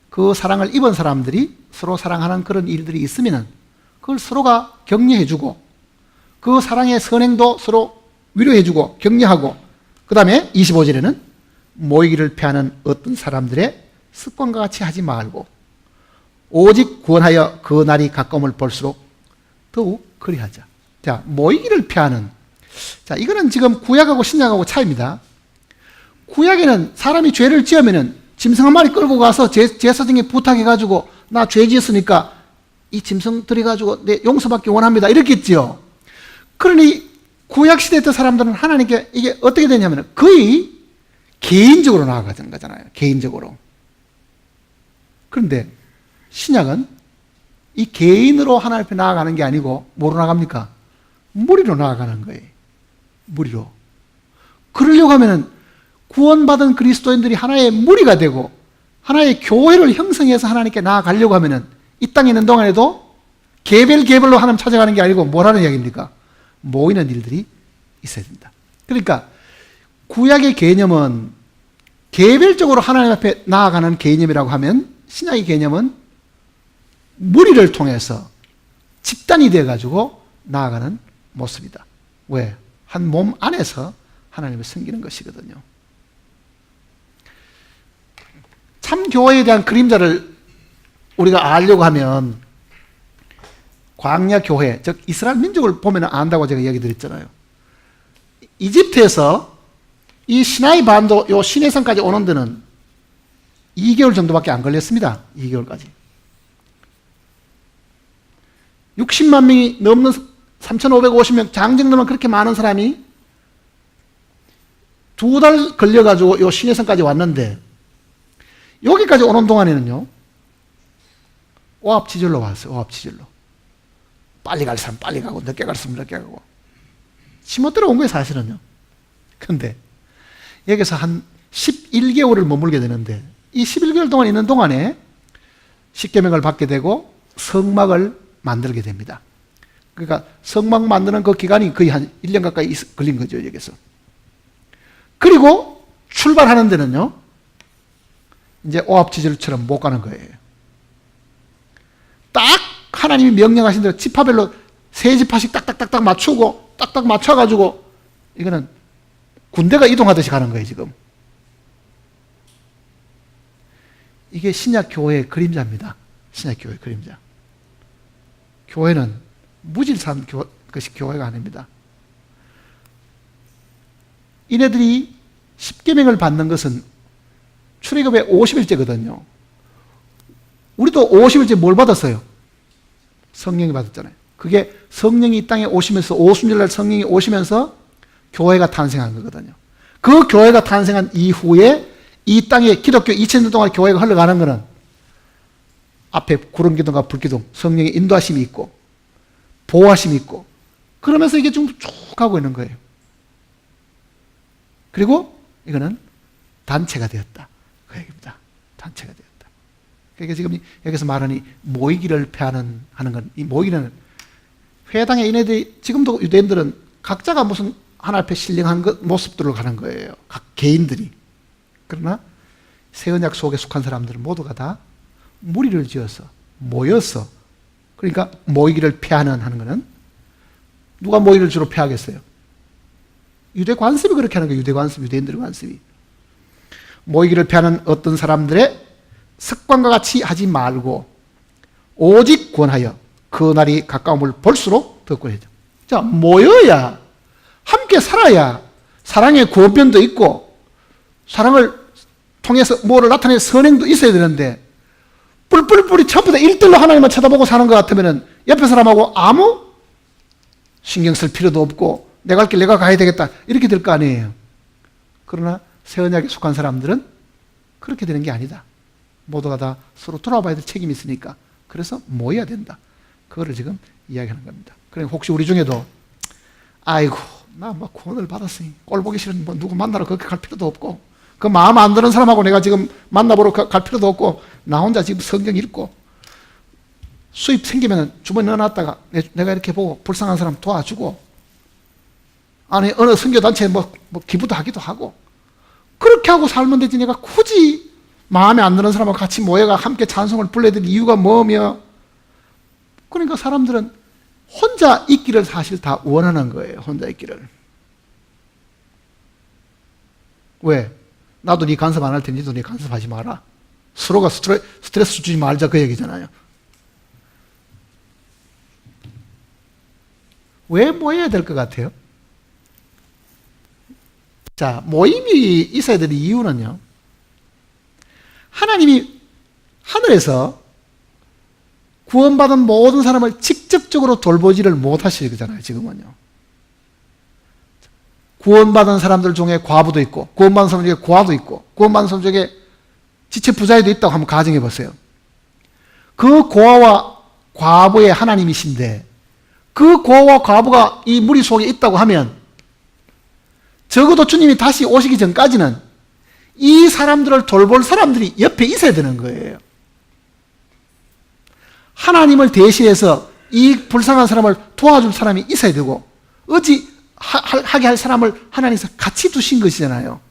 그 사랑을 입은 사람들이 서로 사랑하는 그런 일들이 있으면 그걸 서로가 격려해주고, 그 사랑의 선행도 서로 위로해주고 격려하고, 그 다음에 25절에는 모이기를 피하는 어떤 사람들의 습관과 같이 하지 말고 오직 구원하여 그 날이 가까움을 볼수록 더욱 그리하자. 자, 모이기를 피하는. 자, 이거는 지금 구약하고 신약하고 차이입니다. 구약에는 사람이 죄를 지으면은 짐승 한 마리 끌고 가서 제사장에 부탁해가지고 나 죄 지었으니까 이 짐승 들여가지고 내 용서받기 원합니다, 이렇게 했지요. 그러니 구약시대 때 사람들은 하나님께 이게 어떻게 되냐면 거의 개인적으로 나아가는 거잖아요. 개인적으로. 그런데 신약은 이 개인으로 하나님 앞에 나아가는 게 아니고 뭐로 나갑니까? 무리로 나아가는 거예요. 무리로. 그러려고 하면은 구원받은 그리스도인들이 하나의 무리가 되고 하나의 교회를 형성해서 하나님께 나아가려고 하면은 이 땅에 있는 동안에도 개별로 하나님 찾아가는 게 아니고 뭐라는 이야기입니까? 모이는 일들이 있어야 된다. 그러니까 구약의 개념은 개별적으로 하나님 앞에 나아가는 개념이라고 하면 신약의 개념은 무리를 통해서 집단이 되어가지고 나아가는 모습이다. 왜? 한 몸 안에서 하나님을 섬기는 것이거든요. 참 교회에 대한 그림자를 우리가 알려고 하면 광야 교회, 즉 이스라엘 민족을 보면 안다고 제가 이야기 드렸잖아요. 이집트에서 이 시나이 반도 요 시내산까지 오는 데는 2개월 정도밖에 안 걸렸습니다. 2개월까지. 60만 명이 넘는 3,550명, 장정도면 그렇게 많은 사람이 2달 걸려가지고 요 시내산까지 왔는데 여기까지 오는 동안에는요, 오합지졸로 왔어요. 오합지졸로. 빨리 갈 사람 빨리 가고 늦게 갈 사람 늦게 가고 지멋대로 온 거예요, 사실은요. 근데 여기서 한 11개월을 머물게 되는데 이 11개월 동안 있는 동안에 십계명을 받게 되고 성막을 만들게 됩니다. 그러니까 성막 만드는 그 기간이 거의 한 1년 가까이 걸린 거죠, 여기서. 그리고 출발하는 데는요, 이제 오합지졸처럼 못 가는 거예요. 딱 하나님이 명령하신 대로 지파별로 세 지파씩 딱딱딱딱 맞추고 딱딱 맞춰가지고 이거는 군대가 이동하듯이 가는 거예요, 지금. 이게 신약 교회의 그림자입니다. 신약 교회의 그림자. 교회는 무질서한 것이 교회가 아닙니다. 이네들이 십계명을 받는 것은 출애굽의 50일째거든요. 우리도 50일째 뭘 받았어요? 성령이 받았잖아요. 그게 성령이 이 땅에 오시면서 오순절날 성령이 오시면서 교회가 탄생한 거거든요. 그 교회가 탄생한 이후에 이 땅에 기독교 2000년 동안 교회가 흘러가는 것은 앞에 구름기둥과 불기둥, 성령의 인도하심이 있고 보호하심이 있고 그러면서 이게 쭉 가고 있는 거예요. 그리고 이거는 단체가 되었다. 그 얘기입니다. 단체가 되었다. 그러니까 지금 여기서 말하는 모이기를 폐하는 하는 건, 이 모이기는 회당에 이네들이 지금도 유대인들은 각자가 무슨 하나 앞에 신령한 모습들로 가는 거예요. 각 개인들이. 그러나 새 언약 속에 속한 사람들은 모두가 다 무리를 지어서 모여서, 그러니까 모이기를 폐하는 하는 거는 누가 모이기를 주로 폐하겠어요? 유대 관습이 그렇게 하는 거예요. 유대 관습, 유대인들의 관습이. 모이기를 폐하는 어떤 사람들의 습관과 같이 하지 말고 오직 권하여 그 날이 가까움을 볼수록 더 권하죠. 자, 모여야, 함께 살아야 사랑의 구원변도 있고 사랑을 통해서 뭐를 나타낼 선행도 있어야 되는데 뿔뿔뿔이 전부 다 일들로 하나님만 쳐다보고 사는 것 같으면 옆에 사람하고 아무 신경 쓸 필요도 없고 내가 갈 길 내가 가야 되겠다 이렇게 될 거 아니에요. 그러나 새 언약에 속한 사람들은 그렇게 되는 게 아니다. 모두가 다 서로 돌아봐야 될 책임이 있으니까 그래서 모여야 된다. 그거를 지금 이야기하는 겁니다. 그러니까 혹시 우리 중에도 아이고 나 뭐 구원을 받았으니 꼴 보기 싫은 뭐 누구 만나러 그렇게 갈 필요도 없고 그 마음 안 드는 사람하고 내가 지금 만나보러 갈 필요도 없고 나 혼자 지금 성경 읽고 수입 생기면 주머니 넣어놨다가 내가 이렇게 보고 불쌍한 사람 도와주고 아니 어느 선교단체에 뭐 기부도 하기도 하고 그렇게 하고 살면 되지 내가 굳이 마음에 안 드는 사람하고 같이 모여가 함께 찬송을 불러야 될 이유가 뭐며. 그러니까 사람들은 혼자 있기를 사실 다 원하는 거예요. 혼자 있기를. 왜? 나도 네 간섭 안 할 테니 너도 네 간섭하지 마라. 서로가 스트레스 주지 말자 그 얘기잖아요. 왜 모여야 될 것 같아요? 자, 모임이 있어야 될 이유는요. 하나님이 하늘에서 구원받은 모든 사람을 직접적으로 돌보지를 못하시잖아요, 지금은요. 구원받은 사람들 중에 과부도 있고, 구원받은 사람 중에 고아도 있고, 구원받은 사람 중에 지체 부자에도 있다고 한번 가정해 보세요. 그 고아와 과부의 하나님이신데, 그 고아와 과부가 이 무리 속에 있다고 하면, 적어도 주님이 다시 오시기 전까지는 이 사람들을 돌볼 사람들이 옆에 있어야 되는 거예요. 하나님을 대신해서 이 불쌍한 사람을 도와줄 사람이 있어야 되고, 하게 할 사람을 하나님께서 같이 두신 것이잖아요.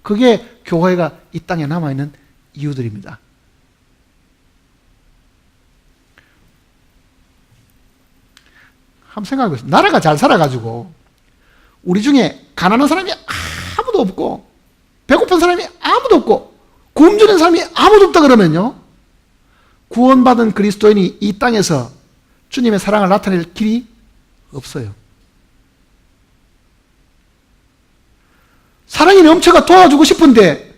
그게 교회가 이 땅에 남아있는 이유들입니다. 한번 생각해 보세요. 나라가 잘 살아가지고 우리 중에 가난한 사람이 아무도 없고 배고픈 사람이 아무도 없고 굶주린 사람이 아무도 없다 그러면요, 구원받은 그리스도인이 이 땅에서 주님의 사랑을 나타낼 길이 없어요. 사랑이 넘쳐가 도와주고 싶은데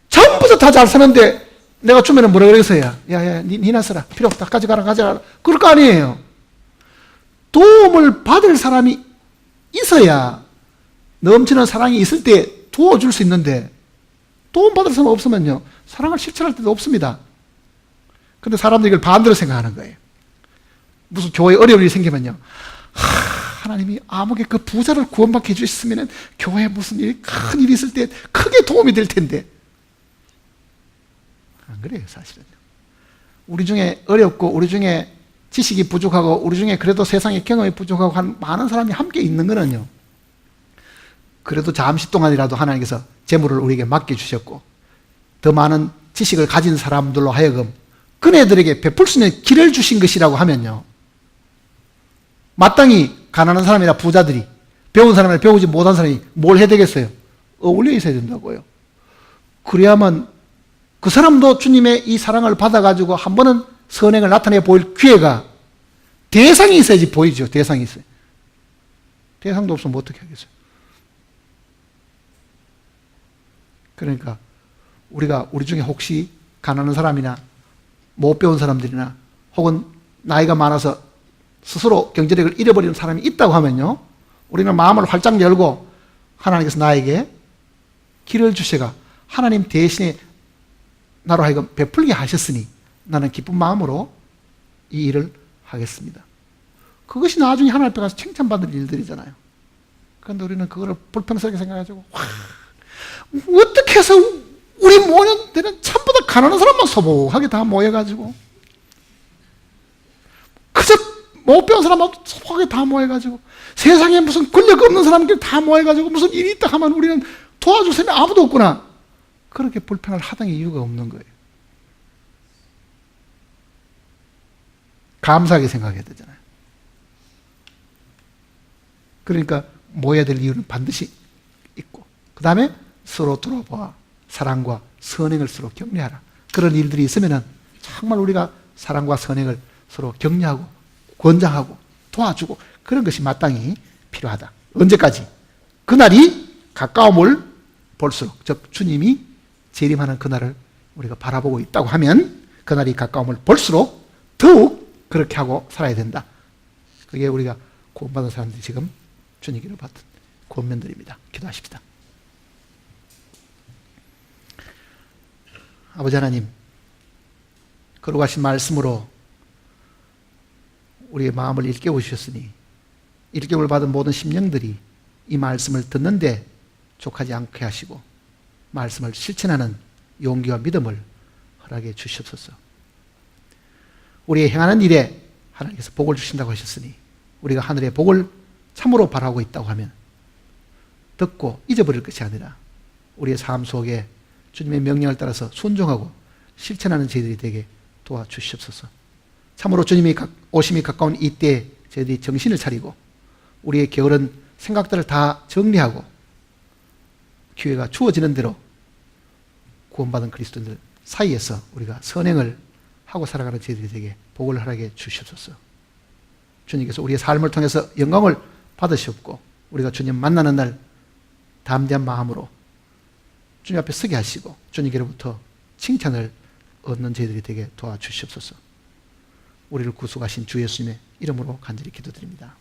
전부 다 잘 사는데 내가 주면은 뭐라 그러겠어요? 야야 니나 써라, 필요 없다, 가져가라 그럴 거 아니에요. 도움을 받을 사람이 있어야, 넘치는 사랑이 있을 때 도와줄 수 있는데 도움받을 사람 없으면요 사랑을 실천할 때도 없습니다. 근데 사람들이 이걸 반대로 생각하는 거예요. 무슨 교회에 어려운 일이 생기면요, 하나님이 아무개 그 부자를 구원받게 해주셨으면 교회에 무슨 큰 일이 있을 때 크게 도움이 될 텐데. 안 그래요. 사실은요, 우리 중에 어렵고 우리 중에 지식이 부족하고 우리 중에 그래도 세상의 경험이 부족하고 한 많은 사람이 함께 있는 거는요, 그래도 잠시 동안이라도 하나님께서 재물을 우리에게 맡겨주셨고 더 많은 지식을 가진 사람들로 하여금 그네들에게 베풀 수 있는 길을 주신 것이라고 하면요, 마땅히 가난한 사람이나 부자들이, 배운 사람이나 배우지 못한 사람이 뭘 해야 되겠어요? 어울려 있어야 된다고요. 그래야만 그 사람도 주님의 이 사랑을 받아가지고 한 번은 선행을 나타내 보일 기회가, 대상이 있어야지 보이죠. 대상이 있어요. 대상도 없으면 어떻게 하겠어요? 그러니까 우리가 우리 중에 혹시 가난한 사람이나 못 배운 사람들이나 혹은 나이가 많아서 스스로 경제력을 잃어버리는 사람이 있다고 하면요, 우리는 마음을 활짝 열고 하나님께서 나에게 길을 주셔가 하나님 대신에 나로 하여금 베풀게 하셨으니 나는 기쁜 마음으로 이 일을 하겠습니다. 그것이 나중에 하나님 앞에 가서 칭찬받을 일들이잖아요. 그런데 우리는 그거를 불평스럽게 생각해가지고 어떻게 해서 우리 모여는 전부 다 가난한 사람만 소복하게 다 모여가지고, 그저 못 배운 사람만 소복하게 다 모여가지고, 세상에 무슨 권력 없는 사람들 다 모여가지고 무슨 일이 있다 하면 우리는 도와줄 사람이 아무도 없구나, 그렇게 불평을 하던 이유가 없는 거예요. 감사하게 생각해야 되잖아요. 그러니까 모여야 될 이유는 반드시 있고, 그 다음에 서로 돌아봐 사랑과 선행을 서로 격려하라. 그런 일들이 있으면 정말 우리가 사랑과 선행을 서로 격려하고 권장하고 도와주고 그런 것이 마땅히 필요하다. 언제까지? 그날이 가까움을 볼수록, 즉 주님이 재림하는 그날을 우리가 바라보고 있다고 하면 그날이 가까움을 볼수록 더욱 그렇게 하고 살아야 된다. 그게 우리가 구원받은 사람들이 지금 주님께로 받은 권면들입니다. 기도하십시다. 아버지 하나님, 거룩하신 말씀으로 우리의 마음을 일깨워 주셨으니 일깨움을 받은 모든 심령들이 이 말씀을 듣는데 족하지 않게 하시고 말씀을 실천하는 용기와 믿음을 허락해 주시옵소서. 우리의 행하는 일에 하나님께서 복을 주신다고 하셨으니 우리가 하늘의 복을 참으로 바라고 있다고 하면 듣고 잊어버릴 것이 아니라 우리의 삶 속에 주님의 명령을 따라서 순종하고 실천하는 저희들이 되게 도와주시옵소서. 참으로 주님이 오심이 가까운 이때에 저희들이 정신을 차리고 우리의 게으른 생각들을 다 정리하고 기회가 주어지는 대로 구원받은 그리스도인들 사이에서 우리가 선행을 하고 살아가는 저희들이 되게 복을 허락해 주시옵소서. 주님께서 우리의 삶을 통해서 영광을 받으시옵고 우리가 주님 만나는 날 담대한 마음으로 주님 앞에 서게 하시고 주님께로부터 칭찬을 얻는 저희들이 되게 도와주시옵소서. 우리를 구속하신 주 예수님의 이름으로 간절히 기도드립니다.